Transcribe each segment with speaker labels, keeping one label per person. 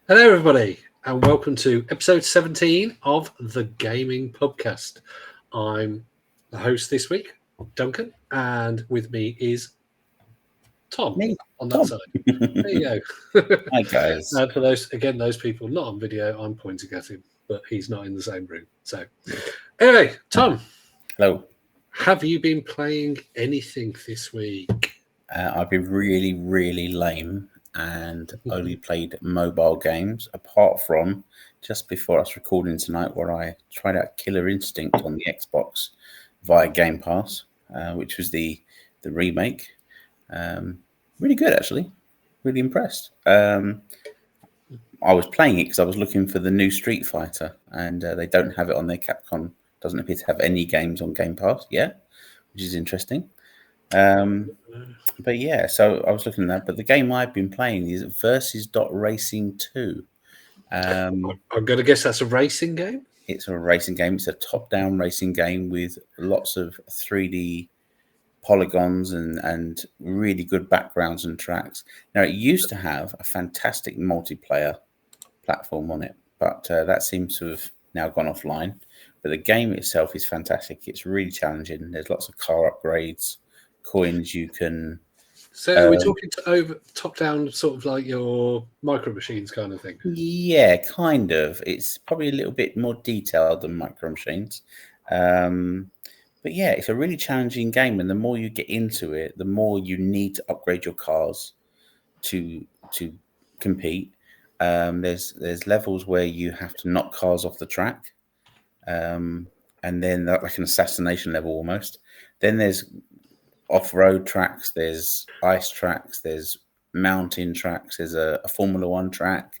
Speaker 1: Hello, everybody, and welcome to episode 17 of the Gaming Pubcast. I'm the host this week, Duncan, and with me is Tom
Speaker 2: Me,
Speaker 1: on that
Speaker 2: Tom.
Speaker 1: side. There you go.
Speaker 2: Hi, guys.
Speaker 1: And for those people not on video, I'm pointing at him, but he's not in the same room. So, anyway, Tom,
Speaker 2: Hello.
Speaker 1: have you been playing anything this week?
Speaker 2: I've been really lame and only played mobile games, apart from just before us recording tonight, where I tried out Killer Instinct on the Xbox via Game Pass, which was the remake. Really good, actually. Really impressed. I was playing it because I was looking for the new Street Fighter, and they don't have it on their Capcom. Doesn't appear to have any games on Game Pass yet, which is interesting. But yeah, so I was looking at that. But the game I've been playing is Versus.Racing 2.
Speaker 1: I'm going to guess that's a racing game.
Speaker 2: It's a racing game. It's a top-down racing game with lots of 3D polygons and really good backgrounds and tracks. Now, it used to have a fantastic multiplayer platform on it, but that seems to have now gone offline. But the game itself is fantastic. It's really challenging. There's lots of car upgrades, coins you can.
Speaker 1: So we're talking top down, sort of like your Micro Machines kind of thing.
Speaker 2: Yeah, kind of. It's probably a little bit more detailed than Micro Machines. But yeah, it's a really challenging game, and the more you get into it, the more you need to upgrade your cars to compete. There's levels where you have to knock cars off the track, and then like an assassination level almost. Then there's off-road tracks, there's ice tracks, there's mountain tracks, there's a Formula One track,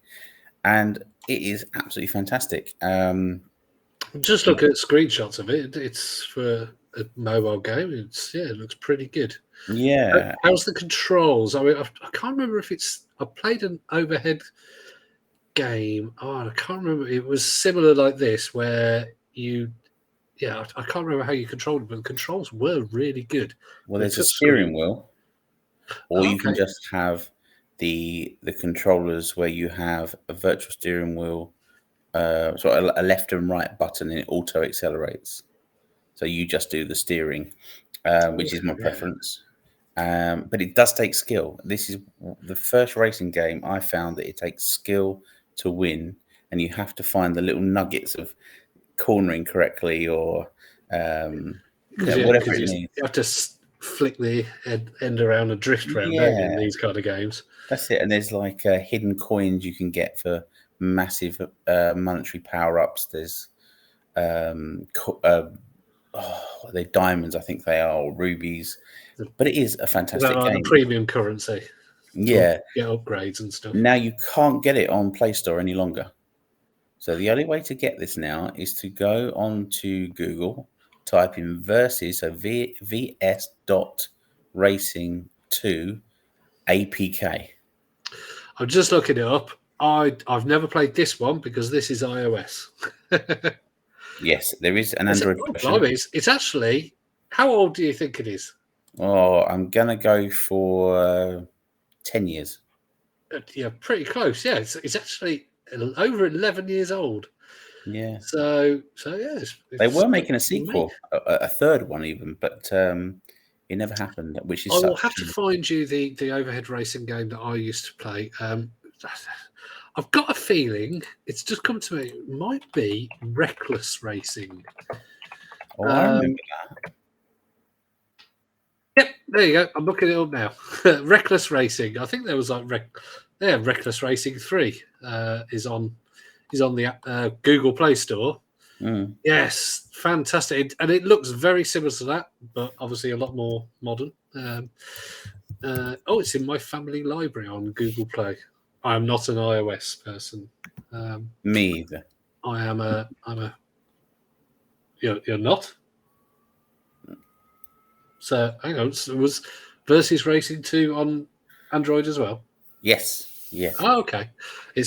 Speaker 2: and it is absolutely fantastic.
Speaker 1: Just look at screenshots of it. It's for a mobile game. It looks pretty good.
Speaker 2: Yeah.
Speaker 1: How's the controls? I mean, I can't remember if I played an overhead game. I can't remember. It was similar like this, where I can't remember how you controlled it, but the controls were really good.
Speaker 2: Well, there's a steering wheel, or you can just have the controllers where you have a virtual steering wheel, so a left and right button, and it auto accelerates. So you just do the steering, which is my preference. But it does take skill. This is the first racing game I found that it takes skill to win, and you have to find the little nuggets of cornering correctly or whatever it needs.
Speaker 1: You have to flick the end around and drift around in these kind of games.
Speaker 2: That's it. And there's like hidden coins you can get for massive monetary power-ups. There's they're diamonds, I think they are, or rubies. But it is a fantastic game.
Speaker 1: The premium currency.
Speaker 2: Yeah.
Speaker 1: Get upgrades and stuff.
Speaker 2: Now you can't get it on Play Store any longer. So the only way to get this now is to go on to Google, type in Versus, so vs.racing2 APK. I'm
Speaker 1: just looking it up. I've never played this one because this is iOS.
Speaker 2: Yes, there is an Android version.
Speaker 1: It's actually, how old do you think it is?
Speaker 2: Oh, I'm going to go for 10 years.
Speaker 1: Yeah, pretty close. Yeah, it's actually over 11 years old.
Speaker 2: Yeah.
Speaker 1: So yeah.
Speaker 2: They were making a sequel, a third one even, but it never happened, which is
Speaker 1: I will have to find you the overhead racing game that I used to play. I've got a feeling it's just come to me. It might be Reckless Racing.
Speaker 2: Oh, I remember that.
Speaker 1: Yep, there you go. I'm looking it up now. Reckless Racing. I think there was like Reckless Racing 3 is on the Google Play Store.
Speaker 2: Mm.
Speaker 1: Yes, fantastic. And it looks very similar to that, but obviously a lot more modern. It's in my family library on Google Play. I am not an iOS person.
Speaker 2: Me either.
Speaker 1: I'm a. You're not. So hang on. So it was Versus Racing 2 on Android as well.
Speaker 2: Yes. Yeah.
Speaker 1: Oh, okay. It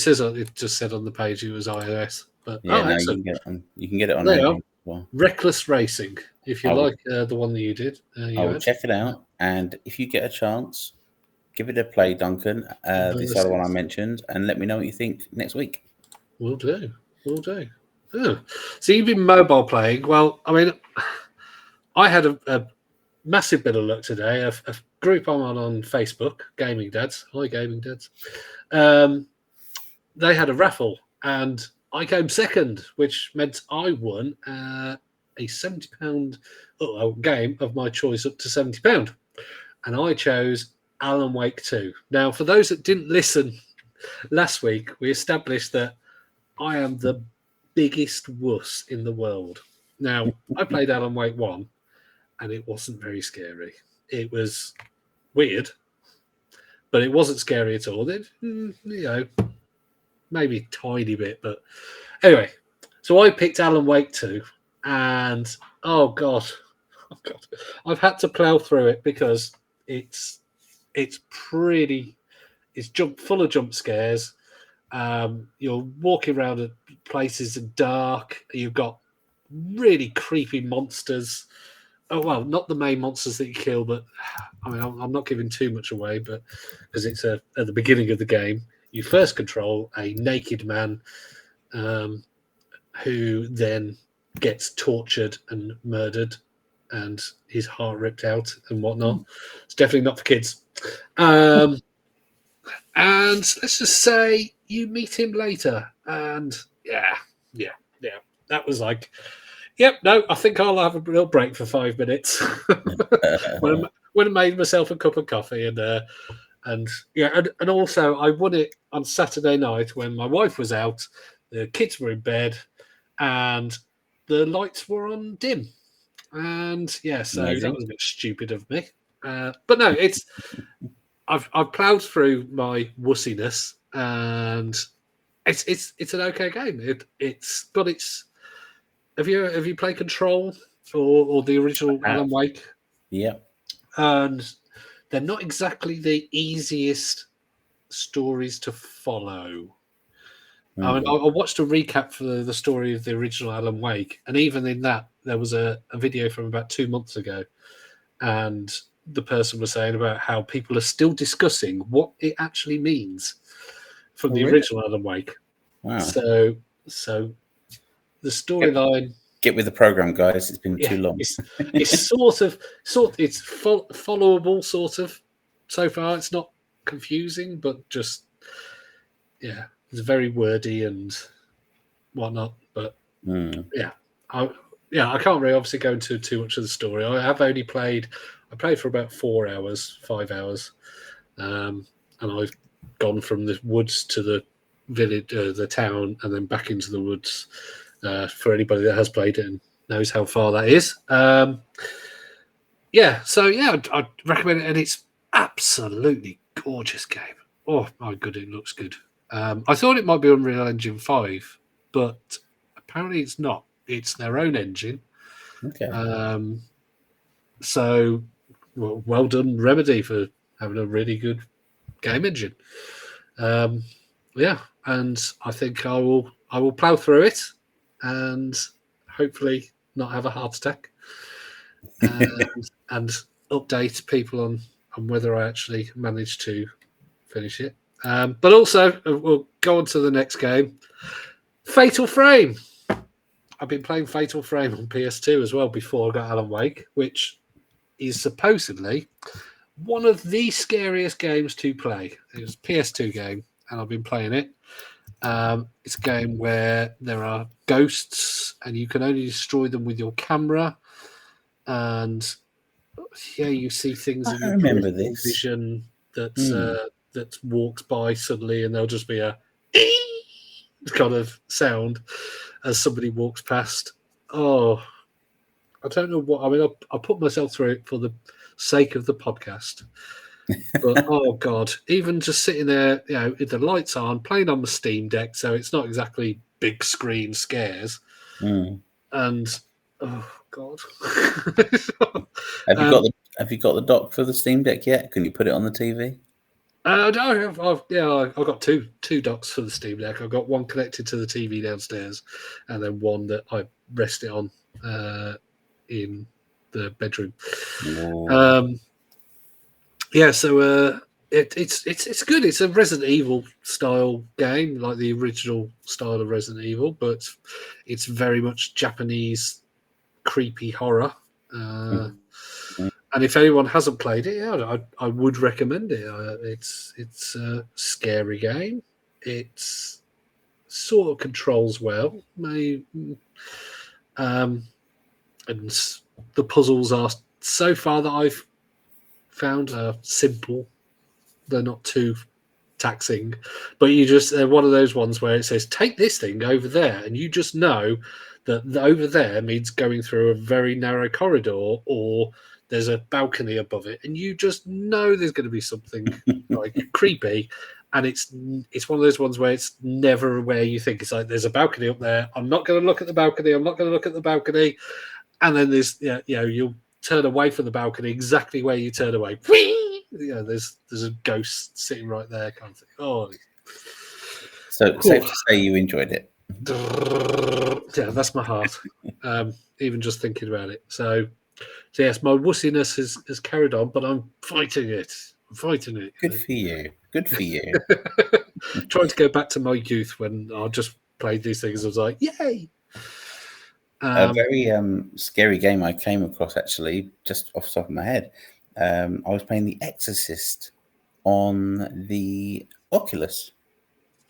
Speaker 1: just said on the page it was iOS, but
Speaker 2: you can get it on Android as well.
Speaker 1: Reckless Racing. If you like the one that you did,
Speaker 2: I'll check it out, and if you get a chance, give it a play, Duncan. This other one I mentioned, and let me know what you think next week.
Speaker 1: Will do. Oh. So you've been mobile playing. Well, I mean, I had a massive bit of luck today. A group I'm on Facebook, Gaming Dads. Hi, Gaming Dads. They had a raffle, and I came second, which meant I won a £70 game of my choice up to £70. And I chose Alan Wake 2. Now, for those that didn't listen last week, we established that I am the biggest wuss in the world. Now, I played Alan Wake 1, and it wasn't very scary. It was weird, but it wasn't scary at all. Maybe a tiny bit, but anyway. So I picked Alan Wake 2, and oh god, I've had to plow through it because it's full of jump scares. You're walking around at places in dark. You've got really creepy monsters. Oh well, not the main monsters that you kill, but I mean, I'm not giving too much away, but because it's at the beginning of the game, you first control a naked man, who then gets tortured and murdered, and his heart ripped out and whatnot. It's definitely not for kids. And let's just say you meet him later, and yeah, that was like, yep, no, I think I'll have a real break for 5 minutes. when I made myself a cup of coffee, and also I won it on Saturday night when my wife was out, the kids were in bed, and the lights were on dim. And yeah, so
Speaker 2: Amazing.
Speaker 1: that was a bit stupid of me. But no, I've ploughed through my wussiness, and it's an okay game. It's got its. Have you played Control or the original Alan Wake?
Speaker 2: Yeah.
Speaker 1: And they're not exactly the easiest stories to follow. I mean, I watched a recap for the story of the original Alan Wake, and even in that, there was a video from about 2 months ago, and the person was saying about how people are still discussing what it actually means from the original Alan Wake.
Speaker 2: Wow.
Speaker 1: So the storyline.
Speaker 2: Get with the program, guys. It's been too long.
Speaker 1: It's it's followable, sort of. So far, it's not confusing, but just it's very wordy and whatnot. But I can't really obviously go into too much of the story. I played for about 4 hours, 5 hours, and I've gone from the woods to the village, the town, and then back into the woods. For anybody that has played it and knows how far that is. I'd recommend it, and it's absolutely gorgeous game. Oh my god, it looks good. I thought it might be Unreal Engine 5, but apparently it's not. It's their own engine.
Speaker 2: Okay.
Speaker 1: So well done, Remedy, for having a really good game engine. And I think I will plow through it and hopefully not have a heart attack, and update people on whether I actually managed to finish it. But also, we'll go on to the next game, Fatal Frame. I've been playing Fatal Frame on PS2 as well before I got Alan Wake, which is supposedly one of the scariest games to play. It was a PS2 game, and I've been playing it. It's a game where there are ghosts, and you can only destroy them with your camera. And you see things in your peripheral vision that walks by suddenly, and there'll just be a kind of sound as somebody walks past. Oh, I don't know what. I mean, I put myself through it for the sake of the podcast. But oh god, even just sitting there, with the lights on, playing on the Steam Deck, so it's not exactly big screen scares. And oh god,
Speaker 2: have you got the dock for the Steam Deck yet? Can you put it on the TV?
Speaker 1: I've got two docks for the Steam Deck. I've got one connected to the TV downstairs, and then one that I rest it on in the bedroom.
Speaker 2: Oh.
Speaker 1: So It's good. It's a Resident Evil style game, like the original style of Resident Evil, but it's very much Japanese creepy horror. And if anyone hasn't played it, I would recommend it. It's a scary game. It's sort of controls well, and the puzzles are so far that I've found simple. They're not too taxing, but they're one of those ones where it says take this thing over there, and you just know that the over there means going through a very narrow corridor, or there's a balcony above it, and you just know there's going to be something like creepy. And it's one of those ones where it's never where you think. It's like there's a balcony up there. I'm not going to look at the balcony. I'm not going to look at the balcony. And then there's you'll turn away from the balcony exactly where you turn away. There's a ghost sitting right there, kind of thing. Oh,
Speaker 2: so safe to say you enjoyed it.
Speaker 1: Yeah, that's my heart. Even just thinking about it. So yes, my wussiness has carried on, but I'm fighting it.
Speaker 2: Good for you. Good for you.
Speaker 1: Trying to go back to my youth when I just played these things. I was like, yay!
Speaker 2: A very scary game I came across, actually, just off the top of my head. I was playing The Exorcist on the Oculus.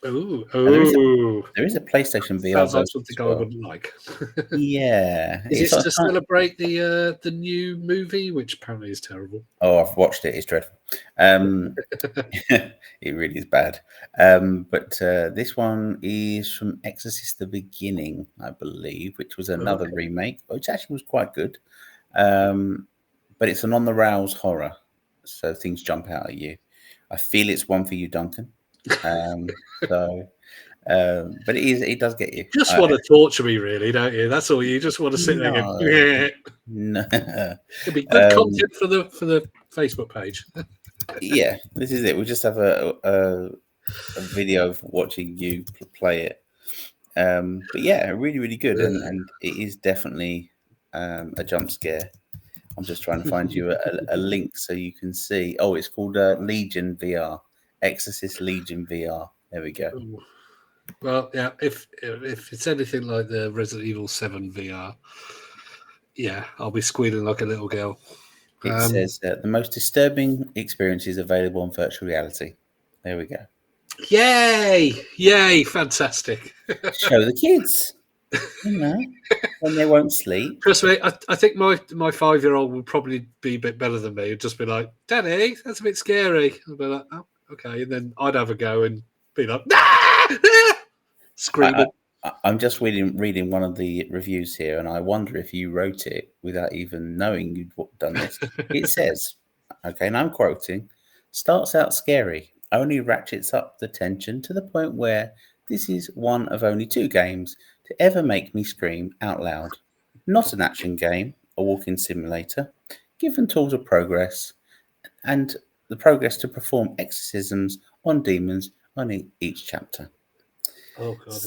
Speaker 1: Oh!
Speaker 2: There is a PlayStation VR.
Speaker 1: Sounds like something I wouldn't like.
Speaker 2: Yeah.
Speaker 1: Is it to celebrate the new movie, which apparently is terrible?
Speaker 2: Oh, I've watched it. It's dreadful. It really is bad. But this one is from Exorcist: The Beginning, I believe, which was another remake, which actually was quite good. But it's an on-the-rails horror, so things jump out at you. I feel it's one for you, Duncan. But it does get you.
Speaker 1: Just want to torture me, really, don't you? That's all. You just want to sit there and go,
Speaker 2: no.
Speaker 1: It'll be good content for the Facebook page.
Speaker 2: Yeah, this is it. We'll just have a video of watching you play it. But yeah, really, really good, and it is definitely a jump scare. I'm just trying to find you a link so you can see. Oh, it's called Legion VR, Exorcist Legion VR. There we go.
Speaker 1: Well, yeah, if it's anything like the Resident Evil 7 VR, yeah, I'll be squealing like a little girl.
Speaker 2: It says the most disturbing experiences available on virtual reality. There we go.
Speaker 1: Yay! Fantastic.
Speaker 2: Show the kids, when they won't sleep.
Speaker 1: Trust me, I think my 5-year-old would probably be a bit better than me. It'd just be like, Daddy, that's a bit scary. I'd be like, oh, okay. And then I'd have a go and be like, screaming.
Speaker 2: I'm just reading one of the reviews here, and I wonder if you wrote it without even knowing you'd done this. It says, okay, and I'm quoting, starts out scary, only ratchets up the tension to the point where this is one of only 2 games to ever make me scream out loud. Not an action game, a walking simulator, given tools of progress, and the progress to perform exorcisms on demons on each chapter.
Speaker 1: Oh God,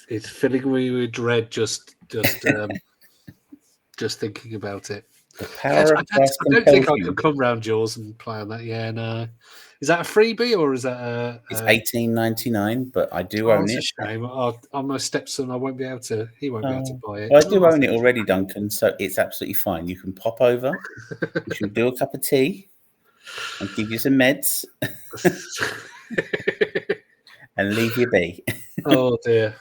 Speaker 1: it's filling me with dread just thinking about it.
Speaker 2: The power of
Speaker 1: I don't think I could come round yours and play on that. Yeah, no. Is that a freebie or is that
Speaker 2: It's $18.99, but I do own it.
Speaker 1: It's a shame. I'm my stepson. I won't be able to. He won't be able to buy it.
Speaker 2: Well, I do own it already, Duncan. So it's absolutely fine. You can pop over. You should do a cup of tea and give you some meds. And leave you be.
Speaker 1: Oh dear.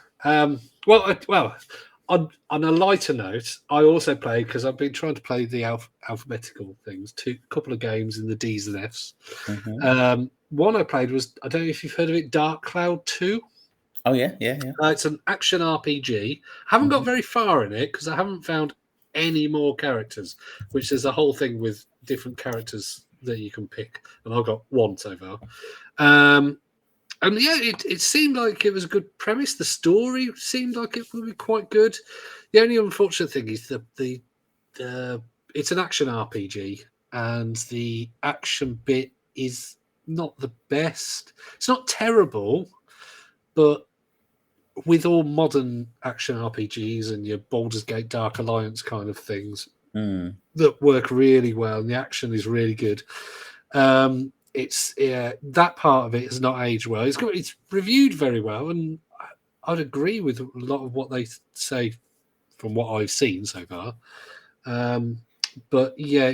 Speaker 1: Well. On a lighter note, I also played because I've been trying to play the alphabetical things. A couple of games in the D's and F's. Mm-hmm. One I played was, I don't know if you've heard of it, Dark Cloud 2.
Speaker 2: Oh yeah.
Speaker 1: It's an action RPG. I haven't got very far in it because I haven't found any more characters. Which there's a whole thing with different characters that you can pick, and I've got one so far. And yeah, it seemed like it was a good premise. The story seemed like it would be quite good. The only unfortunate thing is the it's an action RPG, and the action bit is not the best. It's not terrible, but with all modern action RPGs and your Baldur's Gate Dark Alliance kind of things that work really well, and the action is really good. that part of it has not aged well. It's reviewed very well, and I'd agree with a lot of what they say from what I've seen so far. But yeah,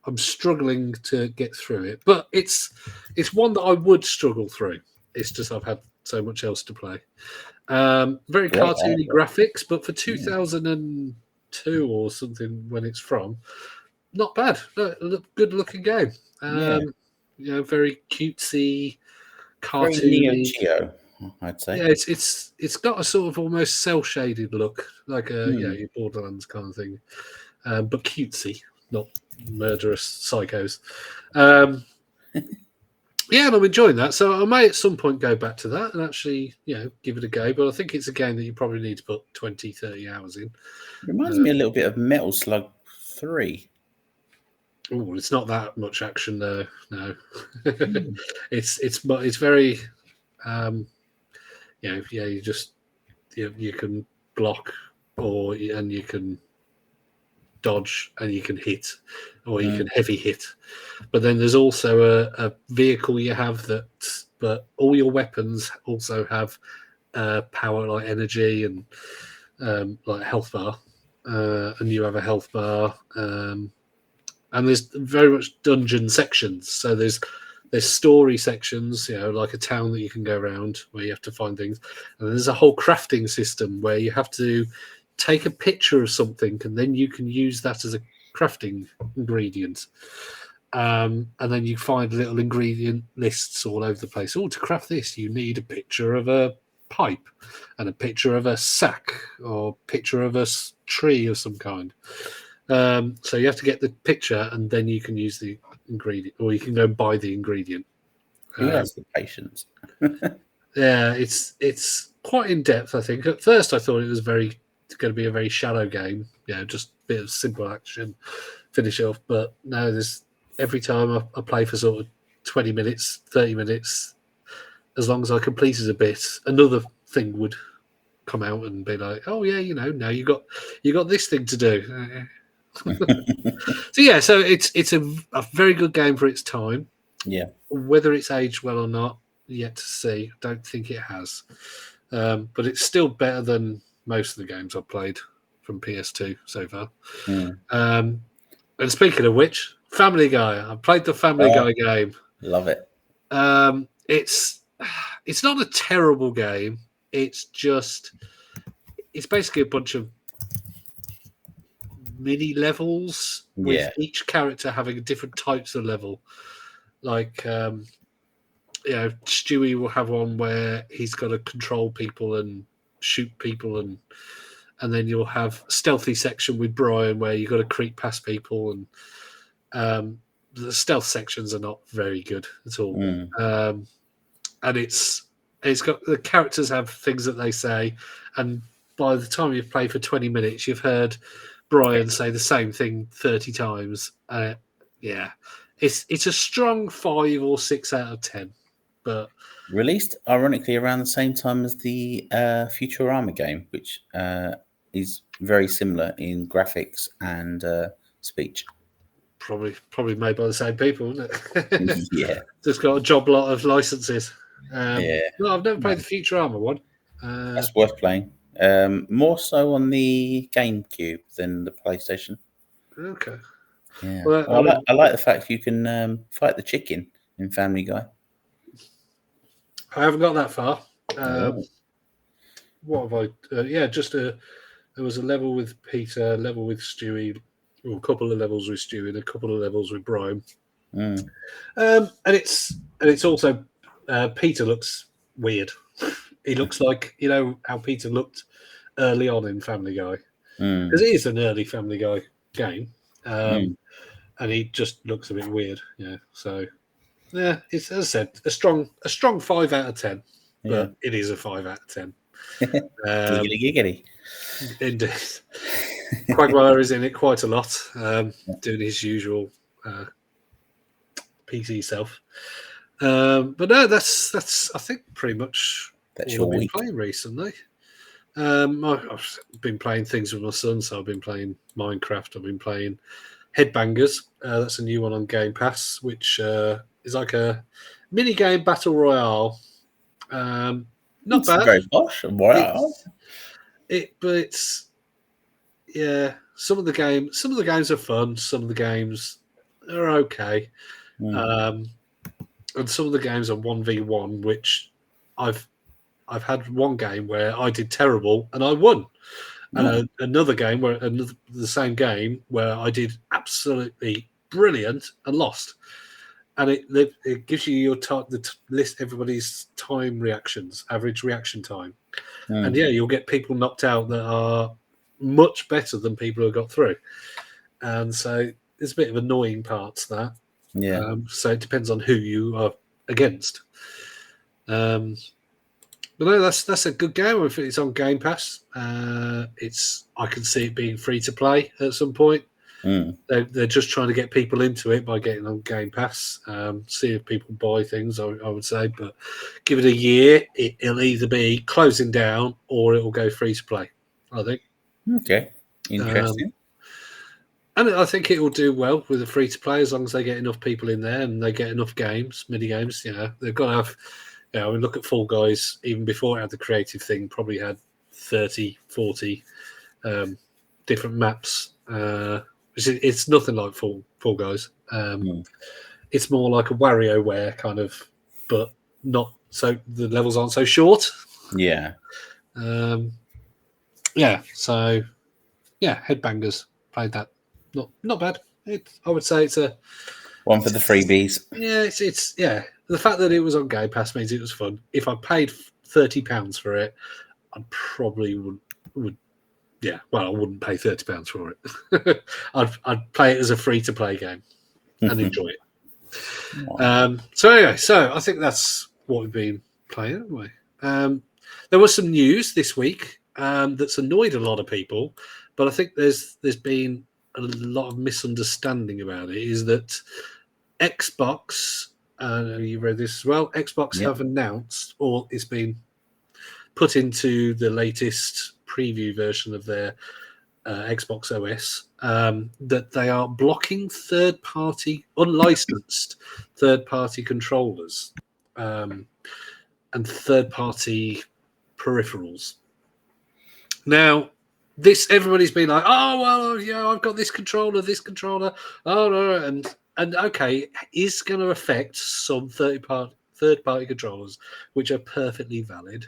Speaker 1: I'm struggling to get through it. But it's one that I would struggle through. It's just I've had so much else to play. Very
Speaker 2: Great
Speaker 1: cartoony
Speaker 2: artwork.
Speaker 1: graphics, but for
Speaker 2: Yeah.
Speaker 1: 2002 or something when it's from, not bad. Good looking game.
Speaker 2: Yeah.
Speaker 1: Very cutesy,
Speaker 2: Very Neo
Speaker 1: cartoony.
Speaker 2: Geo, I'd say.
Speaker 1: Yeah, it's got a sort of almost cell shaded look, like your Borderlands kind of thing, but cutesy, not murderous psychos. Yeah, and I'm enjoying that. So I may at some point go back to that and actually, give it a go. But I think it's a game that you probably need to put 20, 30 hours in.
Speaker 2: Reminds me a little bit of Metal Slug 3.
Speaker 1: Oh, it's not that much action though. No, it's very, you just you can block and you can dodge and you can hit, or you can heavy hit. But then there's also a vehicle you have but all your weapons also have power, like energy and like a health bar, and you have a health bar, and there's very much dungeon sections. So there's story sections, like a town that you can go around where you have to find things, and there's a whole crafting system where you have to take a picture of something and then you can use that as a crafting ingredient. And then you find little ingredient lists all over the place. Oh, to craft this, you need a picture of a pipe and a picture of a sack or picture of a tree of some kind. So you have to get the picture and then you can use the ingredient, or you can go buy the ingredient.
Speaker 2: Who has the patience?
Speaker 1: Yeah, it's quite in depth, I think. At first I thought it was going to be a very shallow game, just a bit of simple action, finish it off. But no, every time I play for sort of 20 minutes, 30 minutes, as long as I completed a bit, another thing would come out and be like, oh yeah, now you got this thing to do. So yeah, so it's a very good game for its time.
Speaker 2: Yeah.
Speaker 1: Whether it's aged well or not, yet to see. Don't think it has, but it's still better than most of the games I've played from PS2 so far. And speaking of which, Family Guy. I played the Family Guy game.
Speaker 2: Love it.
Speaker 1: It's not a terrible game. It's basically a bunch of mini levels with each character having different types of level. Like, Stewie will have one where he's got to control people and shoot people, and then you'll have stealthy section with Brian where you've got to creep past people, and the stealth sections are not very good at all. And it's got, the characters have things that they say, and by the time you've played for 20 minutes, you've heard Brian say the same thing 30 times. It's a strong 5 or 6 out of 10. But
Speaker 2: released ironically around the same time as the Futurama game, which is very similar in graphics and speech.
Speaker 1: Probably made by the same people, isn't it?
Speaker 2: Yeah,
Speaker 1: just got a job lot of licenses. No, I've never played the Futurama one.
Speaker 2: That's worth playing. More so on the GameCube than the PlayStation.
Speaker 1: Okay.
Speaker 2: Yeah. Well, I like the fact you can fight the chicken in Family Guy.
Speaker 1: I haven't got that far. What have I? There was a level with Peter, a level with Stewie, or a couple of levels with Stewie, and a couple of levels with Brian. And it's also Peter looks weird. He looks like how Peter looked early on in Family Guy, because it is an early Family Guy game, and he just looks a bit weird. So. Yeah, it's, as I said, a strong 5 out of 10, but it is a 5 out of 10.
Speaker 2: Giggity giggity.
Speaker 1: Indeed. Quagmire is in it quite a lot, doing his usual PC self. But no, that's I think pretty much
Speaker 2: that's
Speaker 1: all I've been playing recently. I've been playing things with my son, so I've been playing Minecraft. I've been playing Headbangers. That's a new one on Game Pass, which It's like a mini game battle royale. Not
Speaker 2: It's
Speaker 1: bad.
Speaker 2: very posh. Wow.
Speaker 1: But it's some of the games are fun. Some of the games are okay. And some of the games are 1v1, which I've had one game where I did terrible and I won, and another game where the same game where I did absolutely brilliant and lost. And it gives you your list everybody's time reactions, average reaction time, and you'll get people knocked out that are much better than people who got through, and so there's a bit of annoying parts to that.
Speaker 2: Yeah.
Speaker 1: So it depends on who you are against. But no, that's a good game. If it's on Game Pass, I can see it being free to play at some point. They're just trying to get people into it by getting on Game Pass. See if people buy things, I would say. But give it a year, it'll either be closing down or it will go free to play, I think.
Speaker 2: Okay. Interesting.
Speaker 1: And I think it will do well with the free to play as long as they get enough people in there and they get enough games, mini games. They've got to have. I mean, look at Fall Guys. Even before it had the creative thing, probably had 30, 40 different maps. It's nothing like Fall Guys. It's more like a WarioWare kind of, but not so the levels aren't so short.
Speaker 2: Yeah.
Speaker 1: So Headbangers played that. Not bad. I would say it's a
Speaker 2: one for the freebies.
Speaker 1: Yeah, it's the fact that it was on Game Pass means it was fun. If I paid £30 for it, I probably would. Yeah, well, I wouldn't pay £30 for it. I'd play it as a free to play game and enjoy it.
Speaker 2: Wow.
Speaker 1: So I think that's what we've been playing, haven't we? There was some news this week that's annoyed a lot of people, but I think there's been a lot of misunderstanding about it. Is that Xbox? You read this as well. Xbox have announced, or it's been put into the latest preview version of their Xbox OS, that they are blocking unlicensed third-party controllers and third-party peripherals. Now, everybody's been like, oh well, yeah, I've got this controller. Oh no, and okay, is going to affect some third-party controllers, which are perfectly valid.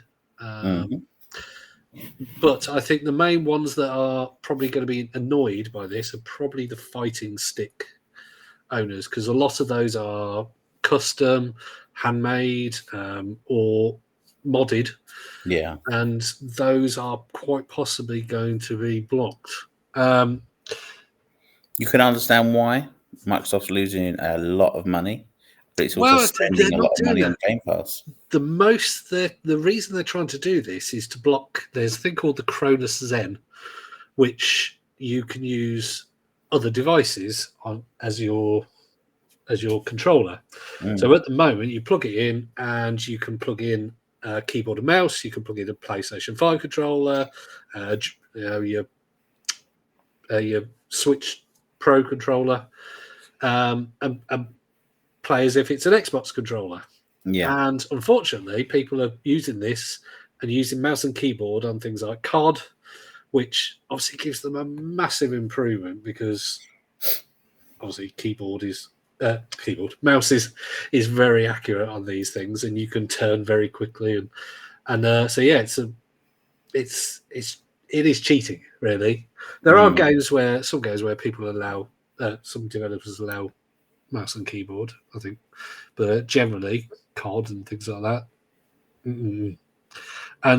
Speaker 1: But I think the main ones that are probably going to be annoyed by this are probably the fighting stick owners, because a lot of those are custom, handmade, or modded.
Speaker 2: Yeah.
Speaker 1: And those are quite possibly going to be blocked.
Speaker 2: You can understand why Microsoft's losing a lot of money, but it's also spending a lot of money on Game Pass.
Speaker 1: The reason they're trying to do this is to block. There's a thing called the Cronus Zen, which you can use other devices on as your controller. So at the moment, you plug it in, and you can plug in a keyboard and mouse. You can plug in a PlayStation 5 controller, your Switch Pro controller, and play as if it's an Xbox controller.
Speaker 2: Yeah.
Speaker 1: And unfortunately, people are using this and using mouse and keyboard on things like COD, which obviously gives them a massive improvement, because obviously mouse is very accurate on these things, and you can turn very quickly, and so yeah, it is cheating, really. There are some games where people allow some developers allow mouse and keyboard, I think, but generally COD and things like that. And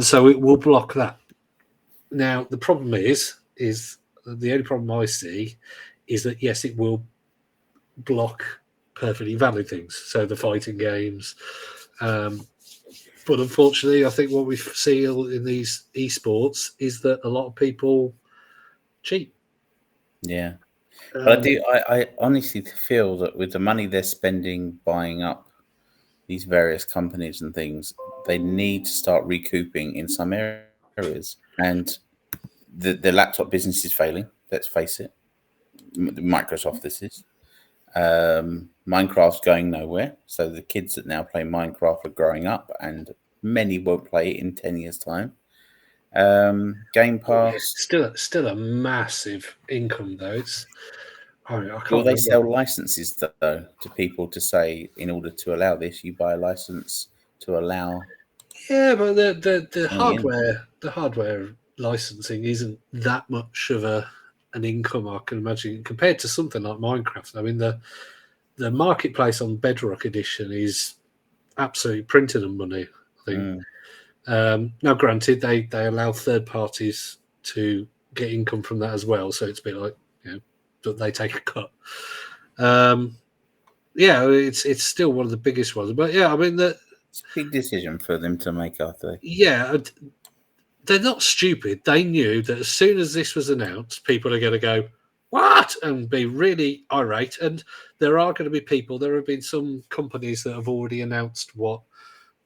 Speaker 1: so it will block that. Now the problem is the only problem I see is that yes, it will block perfectly valid things, so the fighting games. But unfortunately, I think what we see in these esports is that a lot of people cheat.
Speaker 2: Yeah. But I honestly feel that with the money they're spending buying up these various companies and things, they need to start recouping in some areas. And the laptop business is failing. Let's face it. Microsoft, this is. Minecraft's going nowhere, so the kids that now play Minecraft are growing up, and many won't play it in 10 years' time. Game Pass.
Speaker 1: Still a massive income though. I
Speaker 2: Will
Speaker 1: can't
Speaker 2: they
Speaker 1: remember.
Speaker 2: sell licenses though to people to say, in order to allow this, you buy a license to allow?
Speaker 1: Yeah, but the
Speaker 2: money in?
Speaker 1: hardware licensing isn't that much of an income, I can imagine, compared to something like Minecraft. I mean, the marketplace on Bedrock Edition is absolutely printing them money, I think. Now, granted, they allow third parties to get income from that as well, so it's a bit like, that they take a cut. Yeah, it's still one of the biggest ones, but yeah, I mean
Speaker 2: It's a big decision for them to make, I think.
Speaker 1: yeah, they're not stupid. They knew that as soon as this was announced, people are going to go, what? And be really irate. And there are going to be people, there have been some companies that have already announced what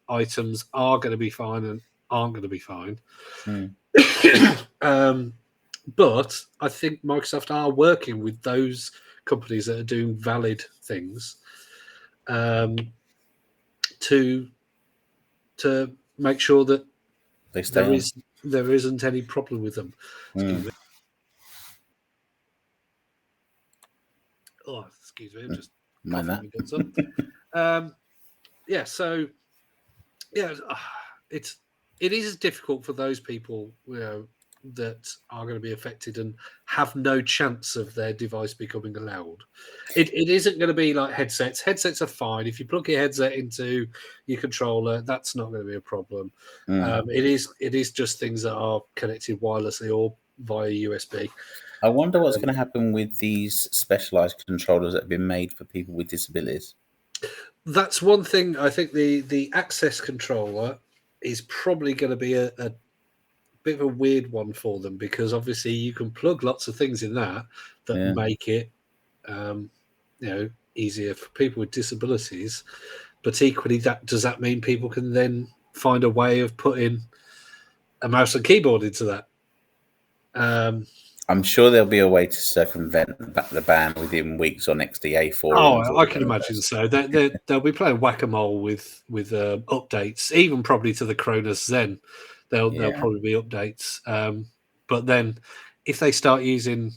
Speaker 1: items are going to be fine and aren't going to be fine. But I think Microsoft are working with those companies that are doing valid things to make sure that
Speaker 2: They stay
Speaker 1: there isn't any problem with them. Excuse me. Oh, excuse me, I'm just
Speaker 2: Mind
Speaker 1: coughing
Speaker 2: that.
Speaker 1: my guts up. Yeah, so yeah, it is difficult for those people, that are going to be affected and have no chance of their device becoming allowed. It isn't going to be like headsets. Headsets are fine. If you plug your headset into your controller, that's not going to be a problem. It is just things that are connected wirelessly or via USB.
Speaker 2: I wonder what's going to happen with these specialized controllers that have been made for people with disabilities.
Speaker 1: That's one thing. I think the access controller is probably going to be a bit of a weird one for them, because obviously you can plug lots of things in that make it easier for people with disabilities, but equally, does that mean people can then find a way of putting a mouse and keyboard into that?
Speaker 2: I'm sure there'll be a way to circumvent the ban within weeks on XDA forums.
Speaker 1: I can imagine so. They'll be playing whack-a-mole with updates, even probably to the Cronus Zen. There'll probably be updates. But then, if they start using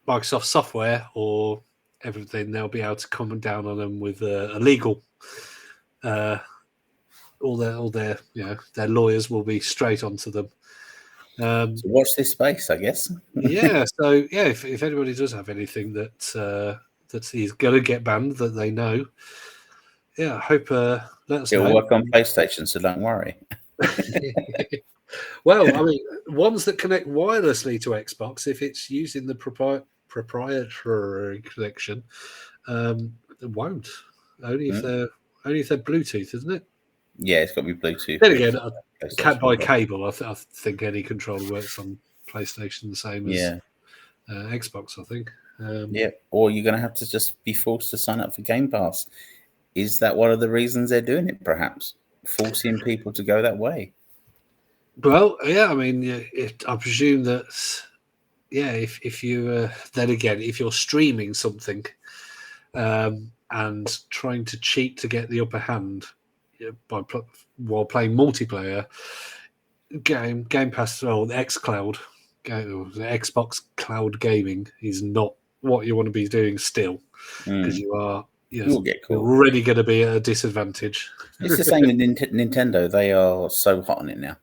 Speaker 1: Microsoft software or everything, they'll be able to come down on them with illegal. All their their lawyers will be straight onto them.
Speaker 2: So watch this space, I guess.
Speaker 1: If anybody does have anything that is going to get banned that they know, I hope let us know.
Speaker 2: It'll work on PlayStation, so don't worry.
Speaker 1: Well, I mean, ones that connect wirelessly to Xbox, if it's using the proprietary connection, it won't. Only if they're Bluetooth, isn't it?
Speaker 2: Yeah, it's got to be Bluetooth.
Speaker 1: Then again, by cable, I think any controller works on PlayStation the same as Xbox, I think.
Speaker 2: Or you're going to have to just be forced to sign up for Game Pass. Is that one of the reasons they're doing it, perhaps? Forcing people to go that way?
Speaker 1: Well, I mean, I presume that, if you, then again, if you're streaming something and trying to cheat to get the upper hand while playing multiplayer, Game Pass or the XCloud, the Xbox Cloud Gaming is not what you want to be doing still, because you are
Speaker 2: You'll get caught.
Speaker 1: already going to be at a disadvantage.
Speaker 2: It's the same with Nintendo. They are so hot on it now.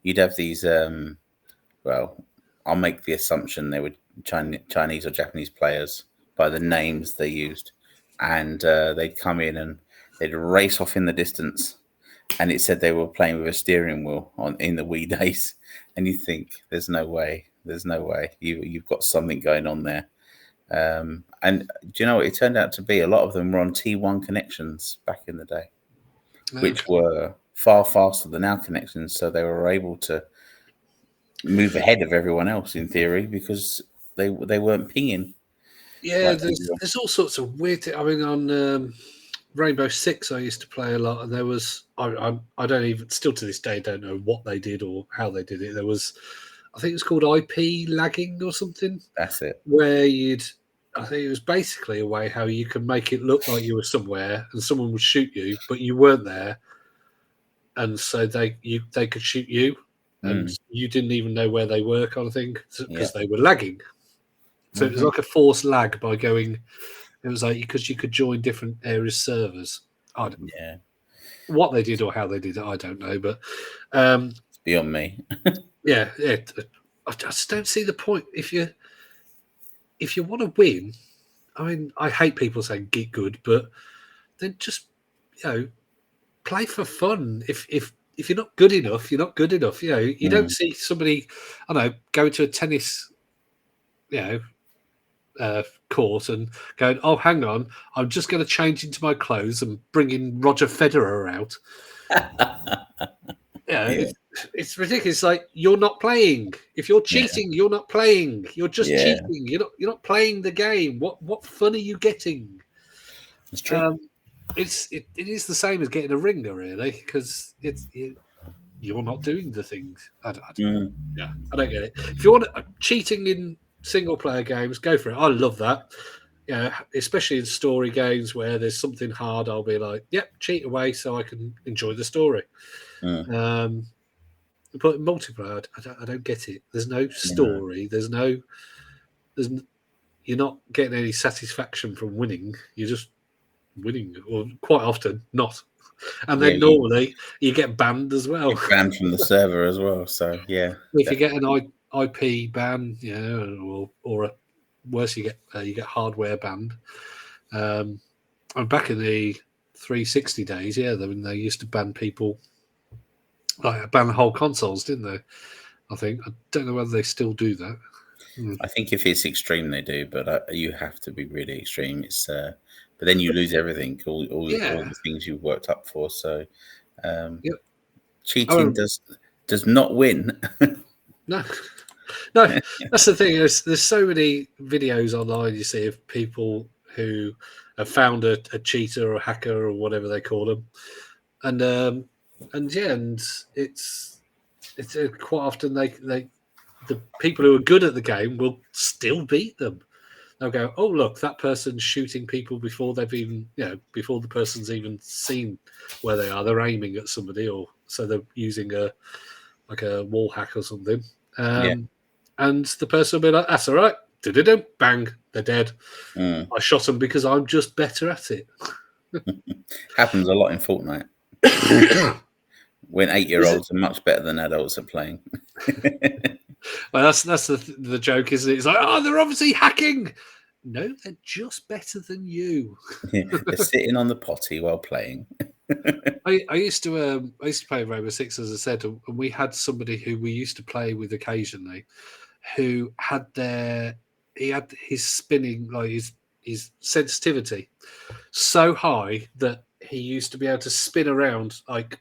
Speaker 2: You'd have these, well, I'll make the assumption they were Chinese or Japanese players by the names they used. And they'd come in and they'd race off in the distance. And it said they were playing with a steering wheel in the Wii days. And you think, there's no way. You've got something going on there. And do you know what it turned out to be? A lot of them were on T1 connections back in the day, which were far faster than our connections. So they were able to move ahead of everyone else in theory because they weren't pinging.
Speaker 1: Yeah, there's all sorts of weird. I mean, on Rainbow Six, I used to play a lot, and there was I don't even still to this day don't know what they did or how they did it. There was, I think it was called IP lagging or something.
Speaker 2: That's it.
Speaker 1: Where you'd I think it was basically a way how you can make it look like you were somewhere and someone would shoot you, but you weren't there, and so they could shoot you, and you didn't even know where they were, kind of thing, because they were lagging. So it was like a forced lag by going. It was like because you could join different areas servers. What they did or how they did it, I don't know, but
Speaker 2: it's beyond me.
Speaker 1: I just don't see the point. If you want to win, I mean, I hate people saying get good, but then just play for fun. If you're not good enough, you're not good enough. You don't see somebody, I don't know, go to a tennis, court and going, oh, hang on, I'm just going to change into my clothes and bring in Roger Federer out. It's ridiculous. Like, you're not playing. If you're cheating, you're not playing. You're just cheating. You're not playing the game. What fun are you getting?
Speaker 2: It's true.
Speaker 1: It is the same as getting a ringer, really, because you're not doing the things. I don't get it. If you want cheating in single player games, go for it. I love that. Especially in story games where there's something hard, I'll be like, yep, cheat away so I can enjoy the story. But multiplayer, I don't get it. There's no story. You're not getting any satisfaction from winning. You're just winning, or quite often not. And then normally you get banned as well.
Speaker 2: You're banned from the server as well. So
Speaker 1: if you get an IP ban, or worse, you get hardware banned. And back in the 360 days, they used to ban people, like ban the whole consoles, didn't they? I think. I don't know whether they still do that.
Speaker 2: I think if it's extreme, they do, but you have to be really extreme. It's but then you lose everything, all the things you've worked up for. So cheating does not win.
Speaker 1: No, that's the thing. There's so many videos online you see of people who have found a cheater or a hacker or whatever they call them, and it's quite often the people who are good at the game will still beat them. They'll go, oh look, that person's shooting people before they've even before the person's even seen where they are. They're aiming at somebody, or so they're using a wall hack or something. And the person will be like, that's all right. Bang, they're dead. I shot them because I'm just better at it.
Speaker 2: Happens a lot in Fortnite. When 8-year-olds are much better than adults at playing.
Speaker 1: Well, that's the joke, isn't it? It's like, oh, they're obviously hacking. No, they're just better than you.
Speaker 2: They're sitting on the potty while playing.
Speaker 1: I used to play Rainbow Six, as I said, and we had somebody who we used to play with occasionally, who had his spinning, like his sensitivity so high that he used to be able to spin around like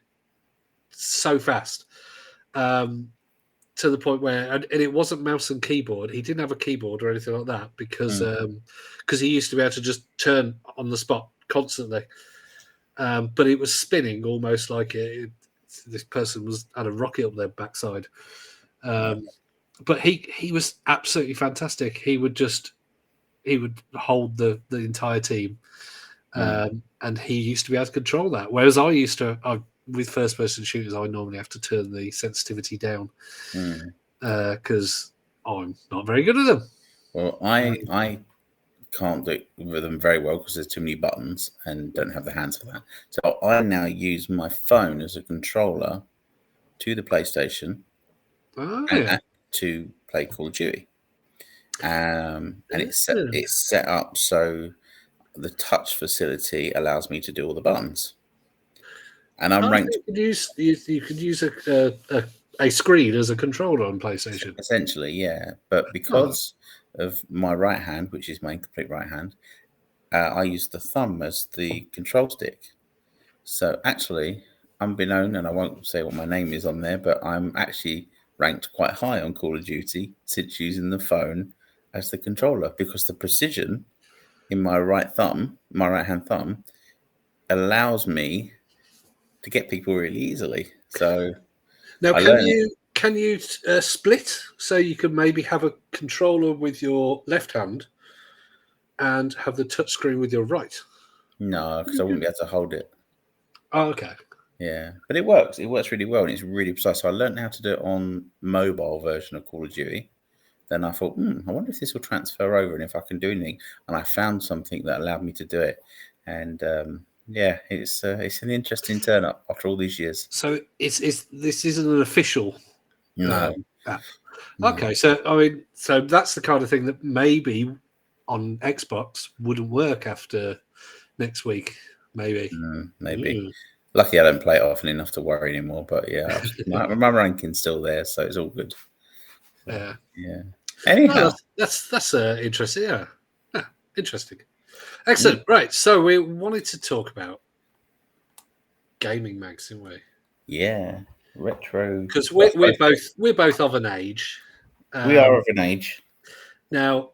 Speaker 1: so fast, to the point where, and it wasn't mouse and keyboard. He didn't have a keyboard or anything like that because he used to be able to just turn on the spot constantly. But it was spinning almost like this person had a rocket up their backside. But he was absolutely fantastic. He would hold the entire team, and he used to be able to control that. Whereas with first person shooters, I normally have to turn the sensitivity down because I'm not very good at them.
Speaker 2: Well, I can't do it with them very well because there's too many buttons and don't have the hands for that. So I now use my phone as a controller to the PlayStation to play Call of Duty. And it's set up so the touch facility allows me to do all the buttons. And I'm ranked.
Speaker 1: You could use a screen as a controller on PlayStation.
Speaker 2: Essentially, yeah. But because of my right hand, which is my incomplete right hand, I use the thumb as the control stick. So actually, unbeknown, and I won't say what my name is on there, but I'm actually ranked quite high on Call of Duty since using the phone as the controller, because the precision in my right hand thumb, allows me to get people really easily. So
Speaker 1: now, can you split so you can maybe have a controller with your left hand and have the touchscreen with your right?
Speaker 2: No, because I wouldn't be able to hold it.
Speaker 1: Oh, okay.
Speaker 2: Yeah, but it works. It works really well, and it's really precise. So I learned how to do it on mobile version of Call of Duty. Then I thought, I wonder if this will transfer over and if I can do anything. And I found something that allowed me to do it. And yeah, it's an interesting turn up after all these years.
Speaker 1: So this isn't an official
Speaker 2: No,
Speaker 1: app.
Speaker 2: no.
Speaker 1: Okay, so I mean, so that's the kind of thing that maybe on Xbox wouldn't work after next week. Maybe.
Speaker 2: Maybe. Lucky I don't play it often enough to worry anymore. But yeah, my ranking's still there, so it's all good.
Speaker 1: Yeah.
Speaker 2: Anyhow,
Speaker 1: that's interesting. Yeah, interesting. Excellent. Right. So we wanted to talk about gaming mags, didn't we?
Speaker 2: Yeah, retro.
Speaker 1: Because we're both of an age.
Speaker 2: We are of an age.
Speaker 1: Now,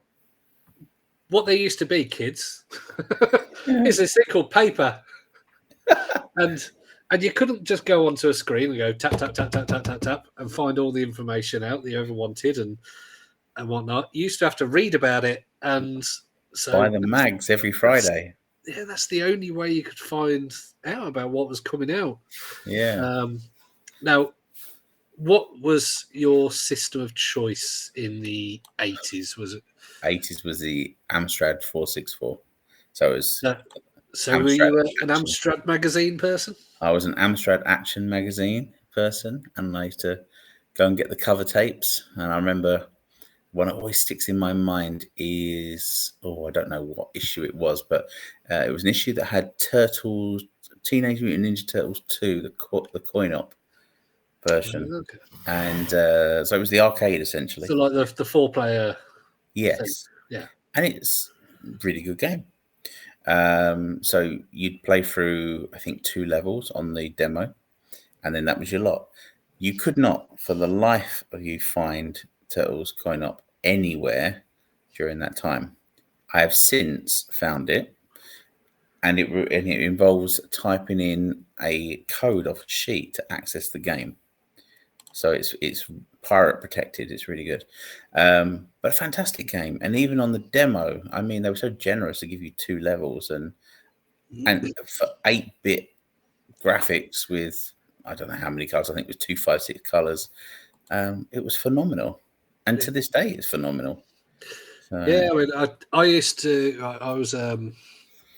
Speaker 1: what they used to be, kids, is this thing called paper, and you couldn't just go onto a screen and go tap tap tap tap tap tap tap and find all the information out that you ever wanted and whatnot. You used to have to read about it, and so
Speaker 2: buy the mags every Friday.
Speaker 1: That's the only way you could find out about what was coming out.
Speaker 2: Yeah.
Speaker 1: Now, what was your system of choice in the 80s? Was it
Speaker 2: 80s was the Amstrad 464. So it was.
Speaker 1: So were you an Amstrad magazine person?
Speaker 2: I was an Amstrad Action magazine person, and I used to go and get the cover tapes. And I remember one that always sticks in my mind is, I don't know what issue it was, but it was an issue that had Turtles, Teenage Mutant Ninja Turtles 2, the coin-op version.
Speaker 1: Okay.
Speaker 2: And so it was the arcade, essentially.
Speaker 1: So like the 4-player.
Speaker 2: Yes.
Speaker 1: Thing. Yeah.
Speaker 2: And it's a really good game. So you'd play through, I think, 2 levels on the demo, and then that was your lot. You could not, for the life of you, find Turtles coin-op anywhere during that time. I have since found it, and it involves typing in a code off a sheet to access the game. So it's pirate protected. It's really good, but a fantastic game. And even on the demo, I mean, they were so generous to give you 2 levels, and for 8-bit graphics with I don't know how many colors. I think it was 256 colors. It was phenomenal, and to this day, it's phenomenal. So,
Speaker 1: yeah, I mean, I used to. I was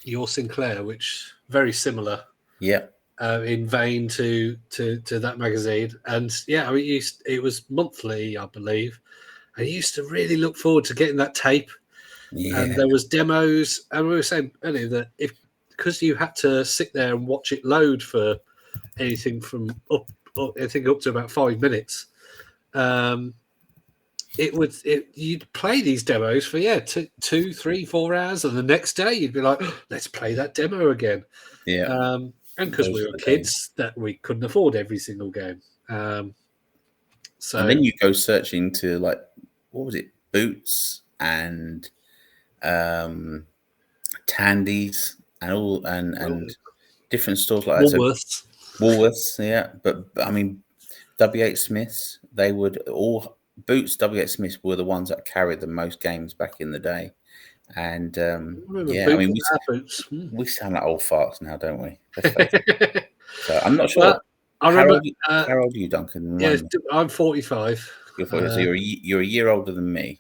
Speaker 1: Your Sinclair, which very similar.
Speaker 2: Yeah.
Speaker 1: In vein to that magazine, and yeah, I mean, it was monthly, I believe. I used to really look forward to getting that tape, and there was demos. And we were saying earlier that because you had to sit there and watch it load for anything from I think up to about 5 minutes. You'd play these demos for 2, 3, 4 hours, and the next day you'd be like, let's play that demo again.
Speaker 2: Yeah.
Speaker 1: And because we were kids, that we couldn't afford every single game. So
Speaker 2: and then you go searching to what was it, Boots and Tandy's and different stores like
Speaker 1: Woolworths.
Speaker 2: that. Woolworths, yeah. But I mean, W.H. Smith's, they would all Boots, W.H. Smith were the ones that carried the most games back in the day. And we sound like old farts now, don't we? So I'm not sure.
Speaker 1: I remember.
Speaker 2: How old are you, Duncan?
Speaker 1: Yeah, I'm 45.
Speaker 2: You're 40, so you're a year older than me.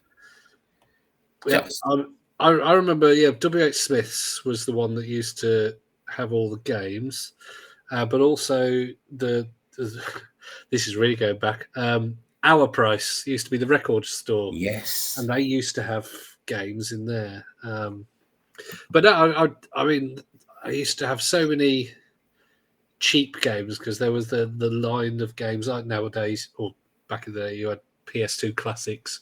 Speaker 1: Yeah, I remember. Yeah, W.H. Smith's was the one that used to have all the games, but also the this is really going back. Our Price used to be the record store.
Speaker 2: Yes,
Speaker 1: and they used to have games in there. But no, I mean, I used to have so many cheap games because there was the line of games like nowadays, or back in the day, you had PS2 classics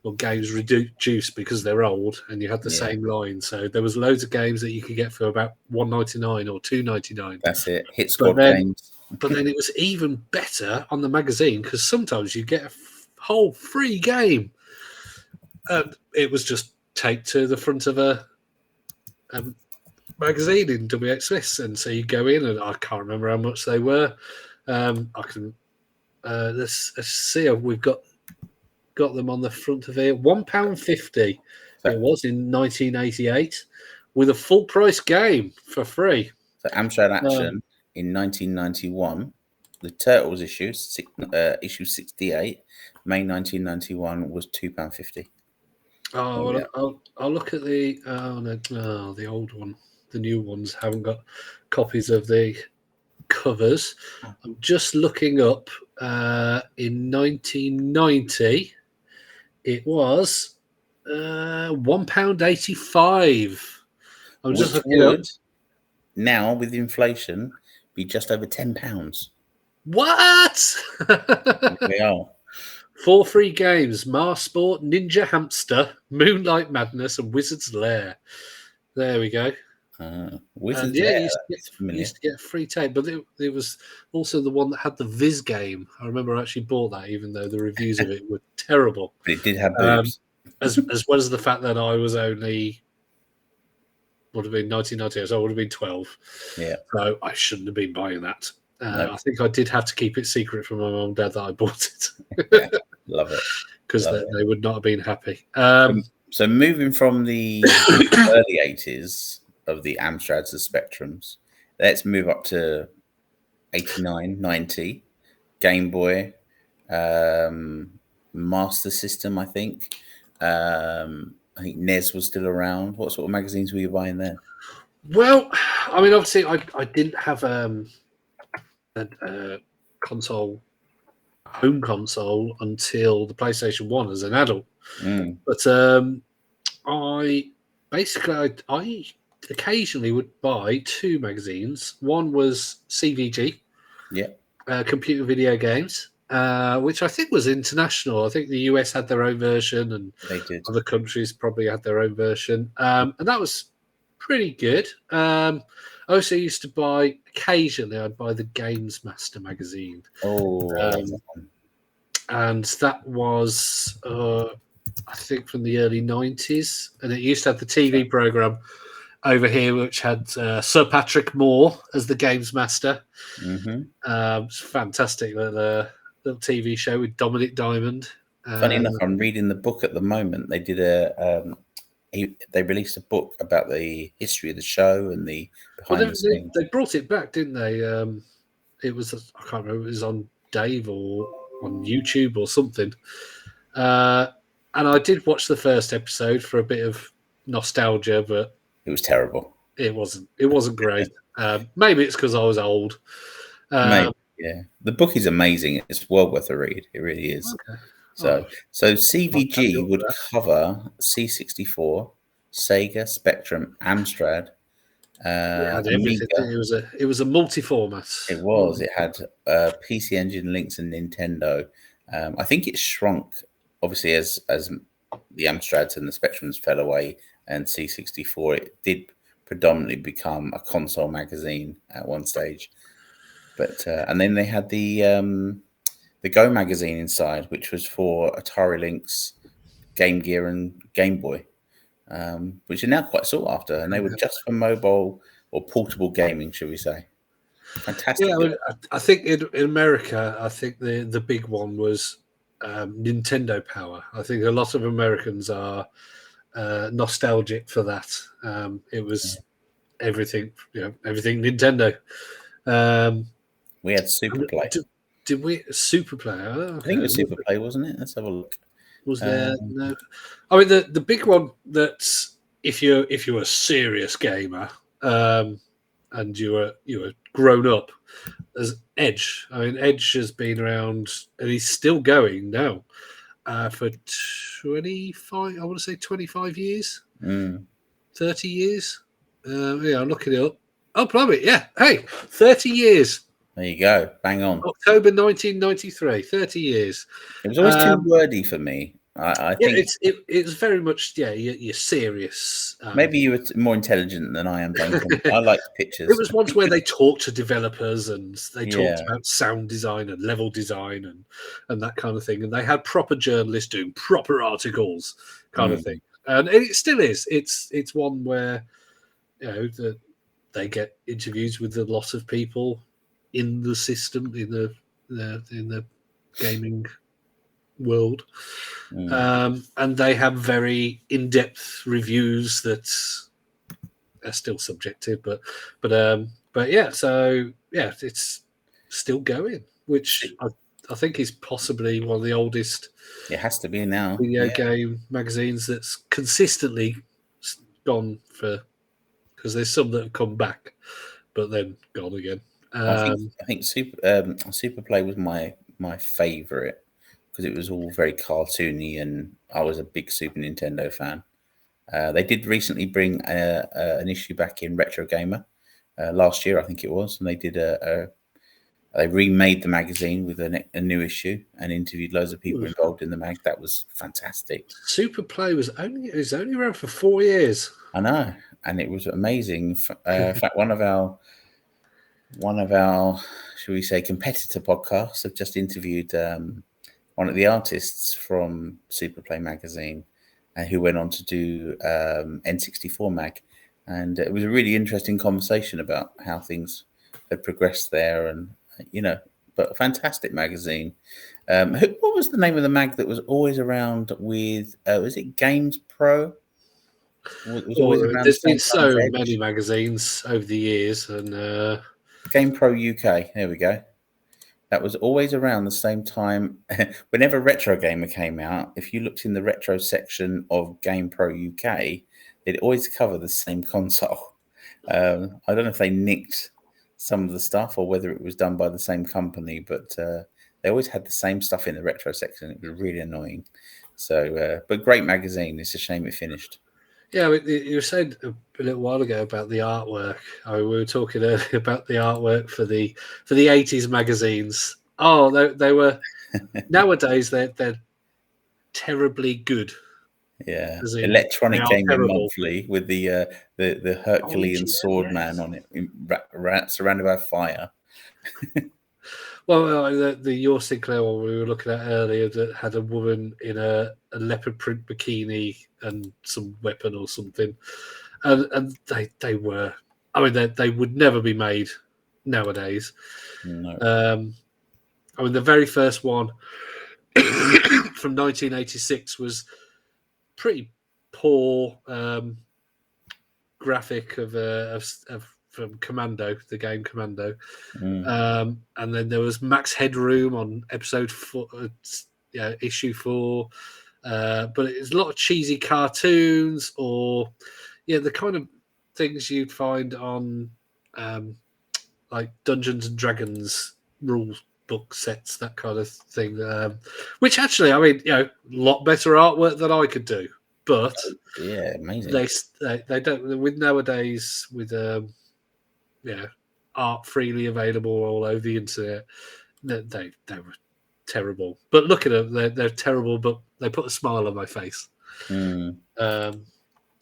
Speaker 1: or games reduced because they're old, and you had the same line. So there was loads of games that you could get for about $1.99 or $2.99.
Speaker 2: That's it. Hit squad games.
Speaker 1: But then it was even better on the magazine because sometimes you get a whole free game. And it was just taped to the front of a magazine in W.H. Smith's. And so you go in, and I can't remember how much they were. I can let's see. We've got them on the front of here. £1.50 It was in 1988 with a full price game for free.
Speaker 2: So Amstrad Action in 1991, the Turtles issue 68, May 1991 was £2.50.
Speaker 1: Oh, well, I'll look at the the old one. The new ones haven't got copies of the covers. I'm just looking up. In 1990, it was £1.85. I'm just
Speaker 2: Which
Speaker 1: looking up.
Speaker 2: would now, with inflation, be just over £10.
Speaker 1: What?
Speaker 2: We are.
Speaker 1: 4 free games: Mars Sport, Ninja Hamster, Moonlight Madness, and Wizard's Lair. There we go.
Speaker 2: Wizard's
Speaker 1: And yeah,
Speaker 2: Lair,
Speaker 1: you
Speaker 2: that's familiar.
Speaker 1: used to get a free tape, but it was also the one that had the Viz game. I remember I actually bought that, even though the reviews of it were terrible.
Speaker 2: But it did have boobs.
Speaker 1: As well as the fact that I was only, would have been 1990, so I would have been 12.
Speaker 2: Yeah.
Speaker 1: So I shouldn't have been buying that.
Speaker 2: No.
Speaker 1: I think I did have to keep it secret from my mum and dad that I bought it.
Speaker 2: Yeah, love it.
Speaker 1: Because they would not have been happy.
Speaker 2: So moving from the early 80s of the Amstrads, the Spectrums, let's move up to 89, 90, Game Boy, Master System, I think. I think NES was still around. What sort of magazines were you buying then?
Speaker 1: Well, I mean, obviously, I didn't have a console, home console, until the PlayStation 1 as an adult. But I occasionally would buy 2 magazines. One was CVG, Computer Video Games, which I think was international. I think the US had their own version, and
Speaker 2: they did.
Speaker 1: Other countries probably had their own version, and that was pretty good. I also used to buy, occasionally, I'd buy the Games Master magazine. And that was, I think, from the early 90s. And it used to have the TV program over here, which had Sir Patrick Moore as the Games Master. It's fantastic little TV show with Dominic Diamond.
Speaker 2: Funny enough, I'm reading the book at the moment. They did they released a book about the history of the show and the behind the scenes.
Speaker 1: They brought it back, didn't they? It was, I can't remember, it was on Dave or on YouTube or something. And I did watch the first episode for a bit of nostalgia, but
Speaker 2: it was terrible.
Speaker 1: It wasn't great. Maybe it's because I was old.
Speaker 2: Maybe, yeah. The book is amazing. It's well worth a read. It really is.
Speaker 1: Okay.
Speaker 2: So CVG would cover C64, Sega, Spectrum, Amstrad.
Speaker 1: It had everything. It was a multi-format.
Speaker 2: It was. It had PC Engine, Lynx, and Nintendo. I think it shrunk, obviously, as the Amstrads and the Spectrums fell away, and C64. It did predominantly become a console magazine at one stage, but and then they had the Go magazine inside, which was for Atari Lynx, Game Gear, and Game Boy, which are now quite sought after, and they were just for mobile or portable gaming, should we say? Fantastic.
Speaker 1: Yeah, I think in America, I think the big one was Nintendo Power. I think a lot of Americans are nostalgic for that. It was everything, everything Nintendo.
Speaker 2: We had Super Play.
Speaker 1: Did we Super Play? Oh, okay.
Speaker 2: I think it was Super Play, wasn't it? Let's have a look.
Speaker 1: Was there? No. I mean, the big one that's if you're a serious gamer and you were grown up, as Edge. I mean, Edge has been around and he's still going now for 25. I want to say 25 years, 30 years. Yeah, I'm looking it up. Oh, blimey, yeah. Hey, 30 years.
Speaker 2: There you go. Bang on.
Speaker 1: October 1993, 30 years.
Speaker 2: It was always too wordy for me. I think
Speaker 1: it's very much, you're serious.
Speaker 2: Maybe you were more intelligent than I am, Duncan. I like pictures.
Speaker 1: It was ones where they talked to developers and they talked about sound design and level design and that kind of thing. And they had proper journalists doing proper articles kind of thing. And it still is. It's one where, that they get interviews with a lot of people in the system, in the gaming world. And they have very in-depth reviews that are still subjective, but yeah. So yeah, it's still going, which I think is possibly one of the oldest.
Speaker 2: It has to be now.
Speaker 1: Video game magazines that's consistently gone for, because there's some that have come back, but then gone again.
Speaker 2: I think Super Play was my favourite because it was all very cartoony, and I was a big Super Nintendo fan. They did recently bring an issue back in Retro Gamer last year, I think it was, and they did they remade the magazine with a new issue and interviewed loads of people involved in the mag. That was fantastic.
Speaker 1: Super Play was only around for 4 years.
Speaker 2: I know, and it was amazing. In fact, one of our shall we say competitor podcasts have just interviewed one of the artists from Super Play magazine, who went on to do N64 mag, and it was a really interesting conversation about how things had progressed there, and but a fantastic magazine. What was the name of the mag that was always around with? Was it Games Pro? Was always around.
Speaker 1: There's been so many magazines over the years, and
Speaker 2: Game Pro UK. There we go. That was always around the same time. Whenever Retro Gamer came out, if you looked in the retro section of Game Pro UK, they'd always cover the same console. I don't know if they nicked some of the stuff or whether it was done by the same company, but they always had the same stuff in the retro section. It was really annoying. So, but great magazine. It's a shame it finished.
Speaker 1: Yeah, you said a little while ago about the artwork. We were talking earlier about the artwork for the 80s magazines. Oh, they were nowadays they're terribly good.
Speaker 2: Yeah, Electronic Gaming Monthly with the Herculean sword man on it, surrounded by fire.
Speaker 1: Well, the Your Sinclair one we were looking at earlier that had a woman in a leopard print bikini and some weapon or something, and they were. I mean, they would never be made nowadays.
Speaker 2: No.
Speaker 1: I mean, the very first one from 1986 was pretty poor graphic of from Commando, the game Commando. And then there was Max Headroom on episode 4, issue 4. But it's a lot of cheesy cartoons or the kind of things you'd find on like Dungeons and Dragons rules book sets, that kind of thing. Which actually, I mean, a lot better artwork than I could do. But
Speaker 2: yeah, amazing.
Speaker 1: They don't with nowadays with art freely available all over the internet. They were terrible. But look at them; they're terrible, but they put a smile on my face.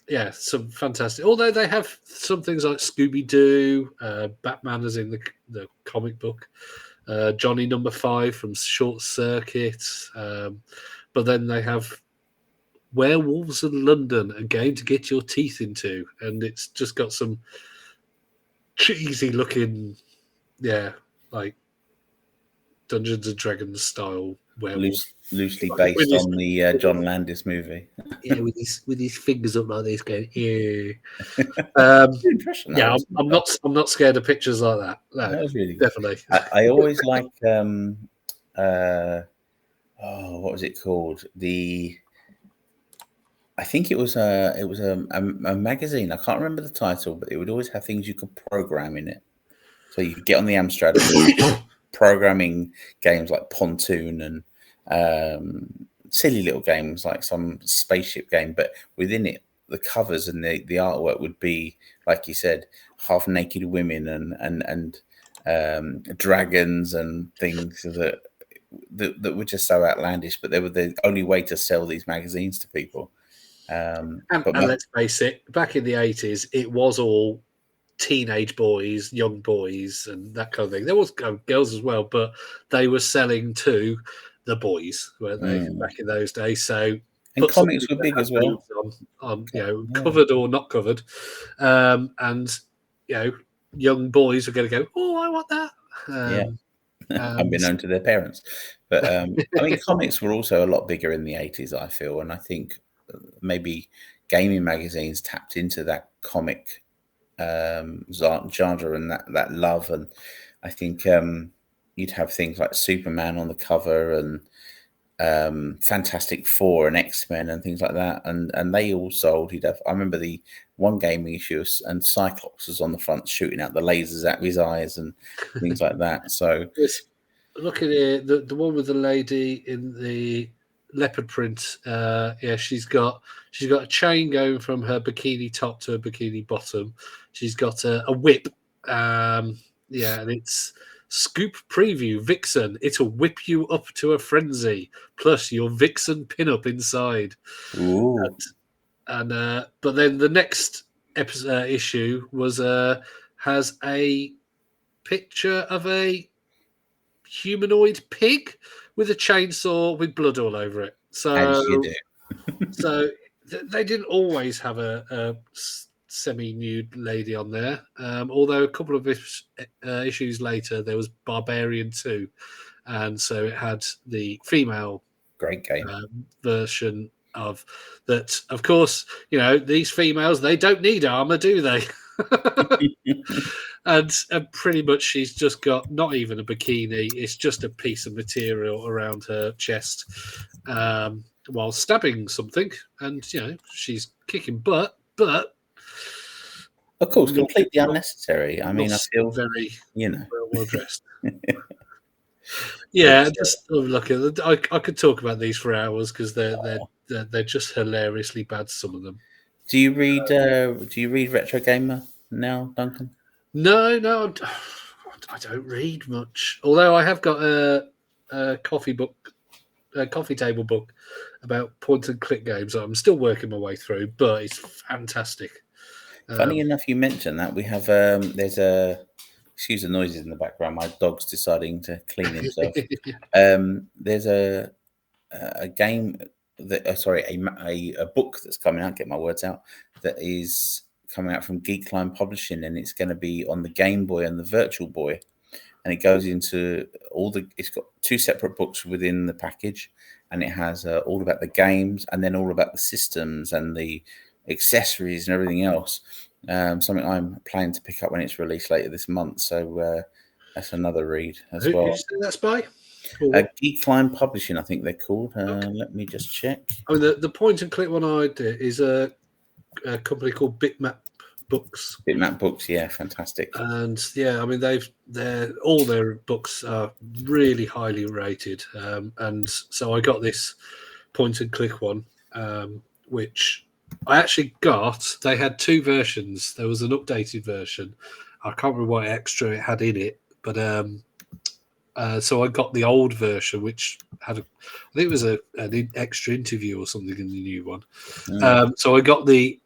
Speaker 1: Yeah, some fantastic. Although they have some things like Scooby Doo, Batman is in the comic book, Johnny Number 5 from Short Circuit, but then they have Werewolves in London, a game to get your teeth into, and it's just got some cheesy looking, like Dungeons and Dragons style werewolf,
Speaker 2: loosely based on the John Landis movie.
Speaker 1: Yeah, with his fingers up like this, going yeah. I'm not scared of pictures like that. No,
Speaker 2: that was really good.
Speaker 1: Definitely.
Speaker 2: I always like what was it called? I think it was a magazine. I can't remember the title, but it would always have things you could program in it. So you could get on the Amstrad programming games like Pontoon and silly little games like some spaceship game. But within it, the covers and the artwork would be, like you said, half naked women and dragons and things that were just so outlandish. But they were the only way to sell these magazines to people.
Speaker 1: And let's face it, back in the 80s, it was all teenage boys, young boys, and that kind of thing. There was girls as well, but they were selling to the boys, weren't they, back in those days? So,
Speaker 2: and comics were big as well,
Speaker 1: on covered or not covered, and young boys were going to go, "Oh, I want that."
Speaker 2: Unbeknown to their parents. But I mean, comics were also a lot bigger in the 80s, I feel, and I think maybe gaming magazines tapped into that comic genre and that love. And I think you'd have things like Superman on the cover and Fantastic Four and X-Men and things like that, and they all sold. I remember the one gaming issue, and Cyclops was on the front shooting out the lasers out of his eyes and things like that. So
Speaker 1: look at it, the one with the lady in the leopard print. Yeah, she's got a chain going from her bikini top to her bikini bottom. She's got a whip. Yeah, and it's Scoop Preview Vixen. It'll whip you up to a frenzy. Plus your Vixen pinup inside.
Speaker 2: ooh.
Speaker 1: And but then the next issue was has a picture of a humanoid pig with a chainsaw with blood all over it.
Speaker 2: As you do.
Speaker 1: So they didn't always have a semi-nude lady on there. Although a couple of issues later, there was Barbarian 2, and so it had the female
Speaker 2: Great game.
Speaker 1: version of that. Of course, these females, they don't need armor, do they? And pretty much she's just got not even a bikini, it's just a piece of material around her chest while stabbing something, and she's kicking butt, but
Speaker 2: of course completely unnecessary. I mean, I feel
Speaker 1: very well dressed.
Speaker 2: Yeah,
Speaker 1: just look at it. I could talk about these for hours because they're just hilariously bad, some of them.
Speaker 2: Do you read Retro Gamer now, Duncan?
Speaker 1: No, I don't read much. Although I have got a coffee table book about point and click games that I'm still working my way through, but it's fantastic.
Speaker 2: Funny enough, you mentioned that we have excuse the noises in the background. My dog's deciding to clean himself. There's a game that a book that's coming out. Get my words out. That is coming out from Geekline Publishing, and it's going to be on the Game Boy and the Virtual Boy, and it goes into it's got two separate books within the package, and it has all about the games and then all about the systems and the accessories and everything else. Something I'm planning to pick up when it's released later this month, so that's another read as well.
Speaker 1: Who's that's by?
Speaker 2: Geekline Publishing, I think they're called. Let me just check.
Speaker 1: I mean, the point and click one I did is a company called Bitmap Books.
Speaker 2: Bitmap Books, yeah, fantastic.
Speaker 1: And yeah, I mean all their books are really highly rated. And so I got this point and click one, which I actually got. They had two versions. There was an updated version. I can't remember what extra it had in it, but so I got the old version, which had I think it was an extra interview or something in the new one. So I got the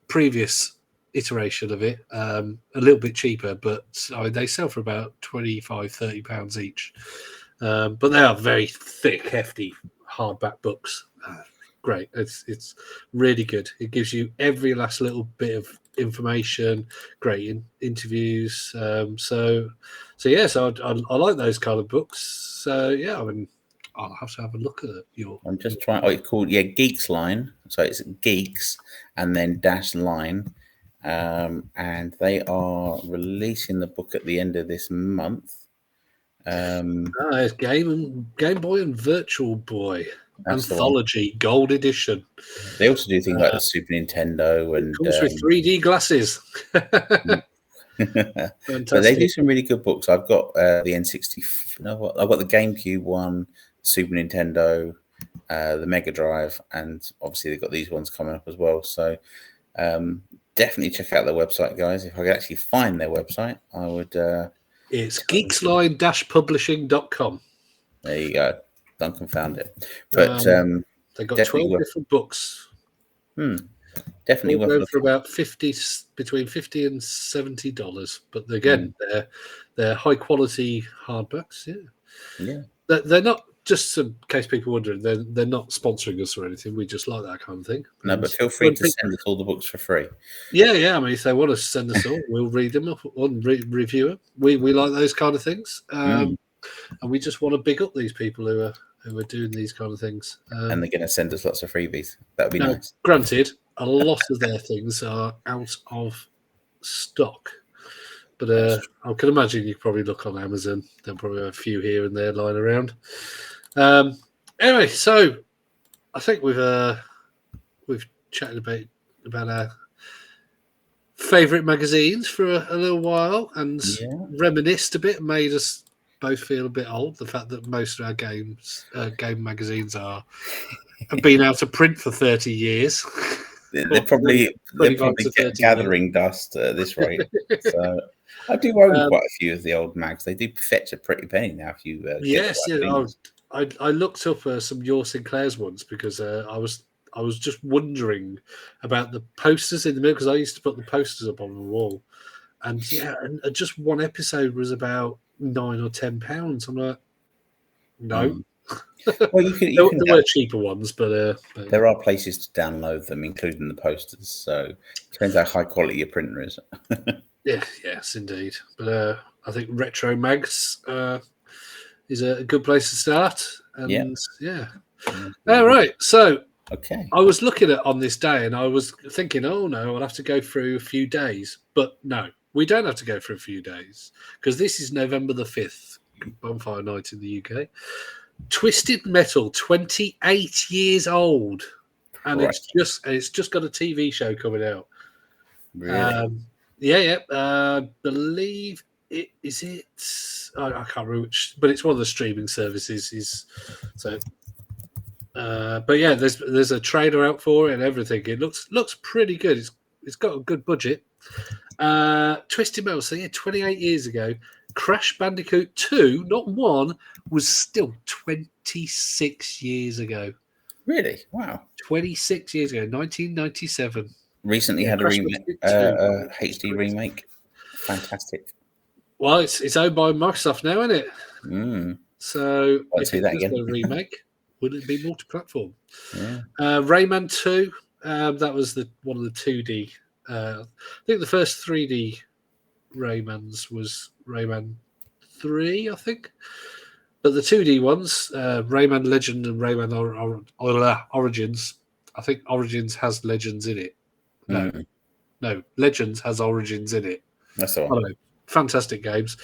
Speaker 1: previous iteration of it a little bit cheaper, but they sell for about £25-30 each. But they are very thick, hefty hardback books. Great, it's really good. It gives you every last little bit of information. Great interviews. So I like those kind of books. So yeah, I mean, I'll have to have a look at it.
Speaker 2: I'm just trying. Oh, it's called Geeks Line. So it's Geeks and then dash line. And they are releasing the book at the end of this month.
Speaker 1: It's Game Boy and Virtual Boy Anthology Gold Edition.
Speaker 2: They also do things like the Super Nintendo and
Speaker 1: comes with 3D glasses.
Speaker 2: But they do some really good books. I've got the N60. I've got the GameCube one, Super Nintendo, the Mega Drive, and obviously they've got these ones coming up as well. So definitely check out their website, guys. If I could actually find their website, I would. It's
Speaker 1: geeksline-publishing.com.
Speaker 2: There you go. Duncan found it. But
Speaker 1: they've got 12 different books.
Speaker 2: Definitely worth
Speaker 1: for about between $50 and $70. But again, they're high quality hardbacks.
Speaker 2: Yeah.
Speaker 1: They're not, just in case people wondering, they're not sponsoring us or anything. We just like that kind of thing.
Speaker 2: No, but feel free to send us all the books for free.
Speaker 1: Yeah. I mean, if they want to send us all, we'll read them up and review them. We like those kind of things. and we just want to big up these people who are doing these kind of things.
Speaker 2: And they're going to send us lots of freebies. That would be
Speaker 1: now,
Speaker 2: nice.
Speaker 1: granted, a lot of their things are out of stock, but I can imagine you probably look on Amazon. There'll probably have a few here and there lying around. Anyway, so I think we've chatted about our favourite magazines for a little while and reminisced a bit, made us both feel a bit old. The fact that most of our game magazines have been out of print for 30 years.
Speaker 2: They're probably gathering dust at this rate. So I do own quite a few of the old mags. They do fetch a pretty penny now if you
Speaker 1: I looked up some Your Sinclairs once because I was just wondering about the posters in the middle because I used to put the posters up on the wall, and and just one episode was about £9 or £10. I'm like, no.
Speaker 2: Well, there
Speaker 1: were cheaper ones, but
Speaker 2: there are places to download them, including the posters. So it depends how high quality your printer is.
Speaker 1: Yes, indeed. But I think Retro Mags is a good place to start. And all right. So I was looking at on this day, and I was thinking, oh no, I'll have to go through a few days. But no, we don't have to go through a few days because this is November the 5th, Bonfire Night in the UK. Twisted Metal, 28 years old, and it's just got a TV show coming out.
Speaker 2: Really?
Speaker 1: Believe it is it. I can't remember which, but it's one of the streaming services. But yeah, there's a trailer out for it and everything. It looks pretty good. It's got a good budget. Twisted Metal. So 28 years ago. Crash Bandicoot 2, not 1, was still 26 years ago.
Speaker 2: Really? Wow.
Speaker 1: 26 years ago, 1997.
Speaker 2: Recently had a HD remake. Fantastic.
Speaker 1: Well, it's owned by Microsoft now, isn't it? So
Speaker 2: if it does
Speaker 1: a remake, would it be multi-platform? Yeah. Rayman 2, that was one of the 2D. I think the first 3D Raymans was Rayman 3, I think. But the 2D ones, Rayman Legend and Rayman Origins, I think Origins has Legends in it. No, Legends has Origins in it.
Speaker 2: That's all.
Speaker 1: Fantastic games.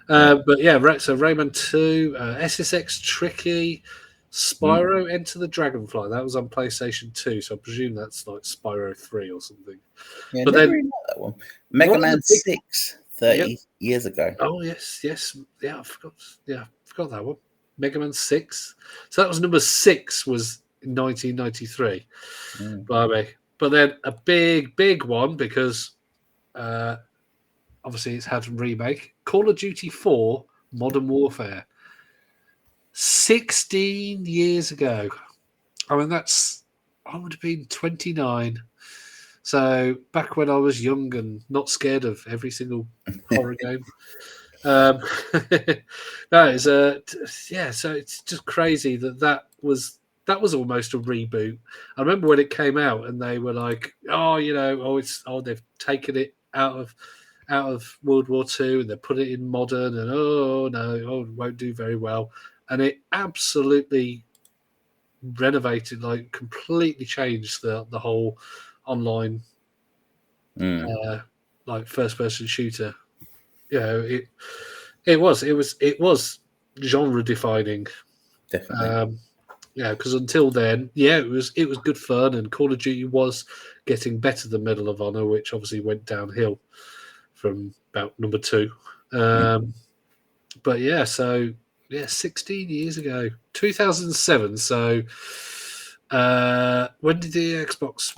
Speaker 1: But yeah, so Rayman 2, SSX Tricky, Spyro Enter the Dragonfly. That was on PlayStation 2, so I presume that's like Spyro 3 or something.
Speaker 2: Yeah, but then really like that one. Mega Man 6, 30 years ago.
Speaker 1: Oh yes. Yeah, I forgot. Yeah, I forgot that one. Mega Man 6. So that was number 6. Was in 1993. Blimey. But then a big one because obviously it's had a remake. Call of Duty 4 Modern Warfare. 16 years ago. I mean, I would have been 29. So back when I was young and not scared of every single horror game. So it's just crazy that was almost a reboot. I remember when it came out and they were like, they've taken it out of World War II and they put it in modern and it won't do very well. And it absolutely renovated, like completely changed the whole online like first person shooter. It was genre defining.
Speaker 2: Definitely.
Speaker 1: Because until then, it was good fun, and Call of Duty was getting better than Medal of Honor, which obviously went downhill from about number 2. But 16 years ago, 2007. So when did the Xbox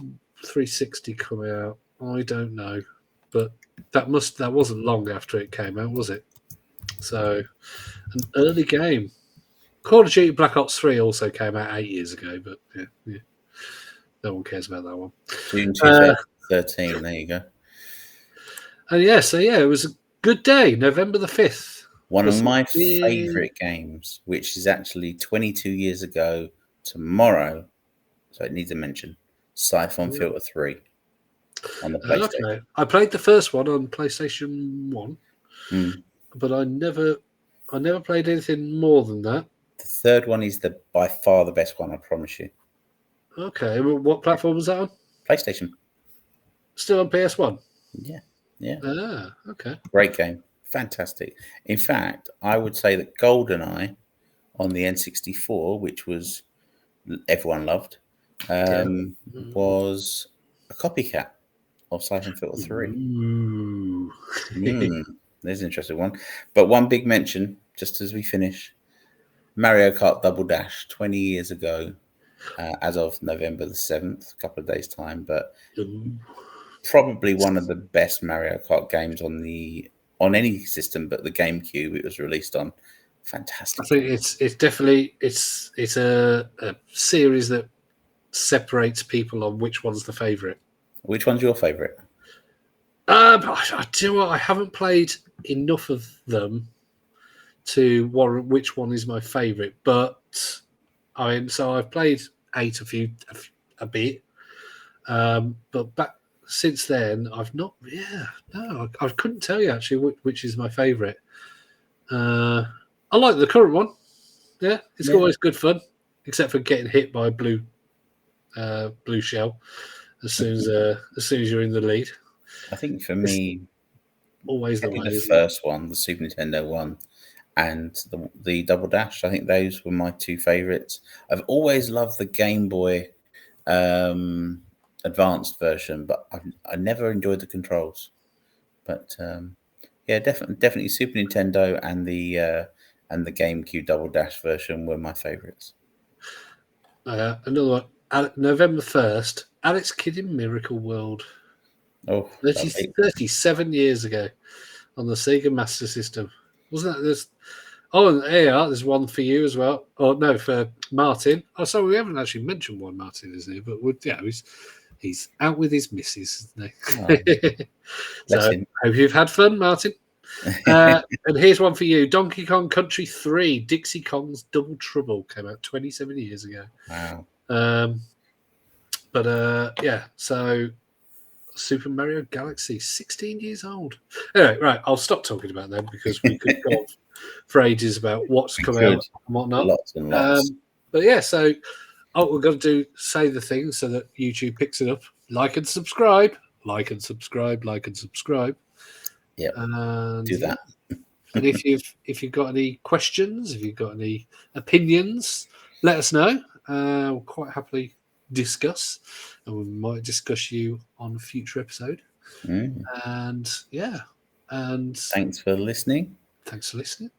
Speaker 1: 360 come out? I don't know, but that wasn't long after it came out, was it? So an early game. Call of Duty Black Ops 3 also came out 8 years ago, but yeah. No one cares about that one.
Speaker 2: June 2013, there you go.
Speaker 1: And it was a good day, November the 5th.
Speaker 2: One of my favourite games, which is actually 22 years ago tomorrow, so it needs a mention, Siphon Filter 3 on the PlayStation.
Speaker 1: Okay. I played the first one on PlayStation 1, but I never I never played anything more than that.
Speaker 2: The third one is by far the best one, I promise you.
Speaker 1: Okay, what platform was that on?
Speaker 2: PlayStation.
Speaker 1: Still on PS1?
Speaker 2: Yeah, yeah.
Speaker 1: Ah, okay.
Speaker 2: Great game. Fantastic. In fact, I would say that GoldenEye on the N64, which was everyone loved,
Speaker 1: Yeah.
Speaker 2: was a copycat of Siphon Filter 3.
Speaker 1: Ooh.
Speaker 2: There's an interesting one. But one big mention, just as we finish, Mario Kart Double Dash 20 years ago, as of November the 7th, a couple of days' time. But probably one of the best Mario Kart games on any system, but the GameCube it was released on. Fantastic.
Speaker 1: I think it's definitely it's a series that separates people on which one's the favourite.
Speaker 2: Which one's your favourite?
Speaker 1: I do you know what? I haven't played enough of them to warrant which one is my favourite, but I've played 8 a bit, but back since then I've not. Yeah, no, I couldn't tell you actually which is my favourite. I like the current one. Yeah, it's always good fun, except for getting hit by a blue shell as soon as you're in the lead.
Speaker 2: I think for me,
Speaker 1: always the way.
Speaker 2: The first one, the Super Nintendo one, and the Double Dash. I think those were my two favourites. I've always loved the Game Boy Advanced version, but I never enjoyed the controls. But yeah, definitely Super Nintendo and the GameCube Double Dash version were my favourites.
Speaker 1: Another one, November 1st, Alex Kidd in Miracle World.
Speaker 2: Oh,
Speaker 1: 37 years ago on the Sega Master System. Wasn't that this? Oh, and there's one for you as well. Oh, no, for Martin. Oh, sorry, we haven't actually mentioned one Martin, is he? But he's out with his missus, isn't he? So, hope you've had fun, Martin. And here's one for you. Donkey Kong Country 3, Dixie Kong's Double Trouble came out 27 years ago.
Speaker 2: Wow.
Speaker 1: Yeah, so Super Mario Galaxy, 16 years old. Anyway, right, I'll stop talking about them because we could go on for ages about what's come out and whatnot.
Speaker 2: Lots and lots.
Speaker 1: But yeah, so we're going to say the thing so that YouTube picks it up. Like and subscribe. Like and subscribe. Like and subscribe.
Speaker 2: Yeah, do that.
Speaker 1: And if you've got any questions, if you've got any opinions, let us know. We'll quite happily discuss, and we might discuss you on a future episode. And yeah, and
Speaker 2: thanks for listening.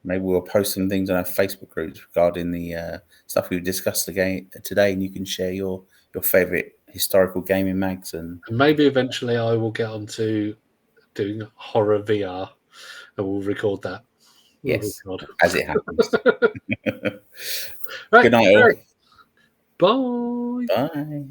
Speaker 2: Maybe we'll post some things on our Facebook groups regarding the stuff we've discussed today, and you can share your favorite historical gaming mags, and
Speaker 1: maybe eventually I will get onto doing horror VR, and we'll record that.
Speaker 2: Yes, as it happens.
Speaker 1: Right,
Speaker 2: good night, all.
Speaker 1: Bye.
Speaker 2: Bye.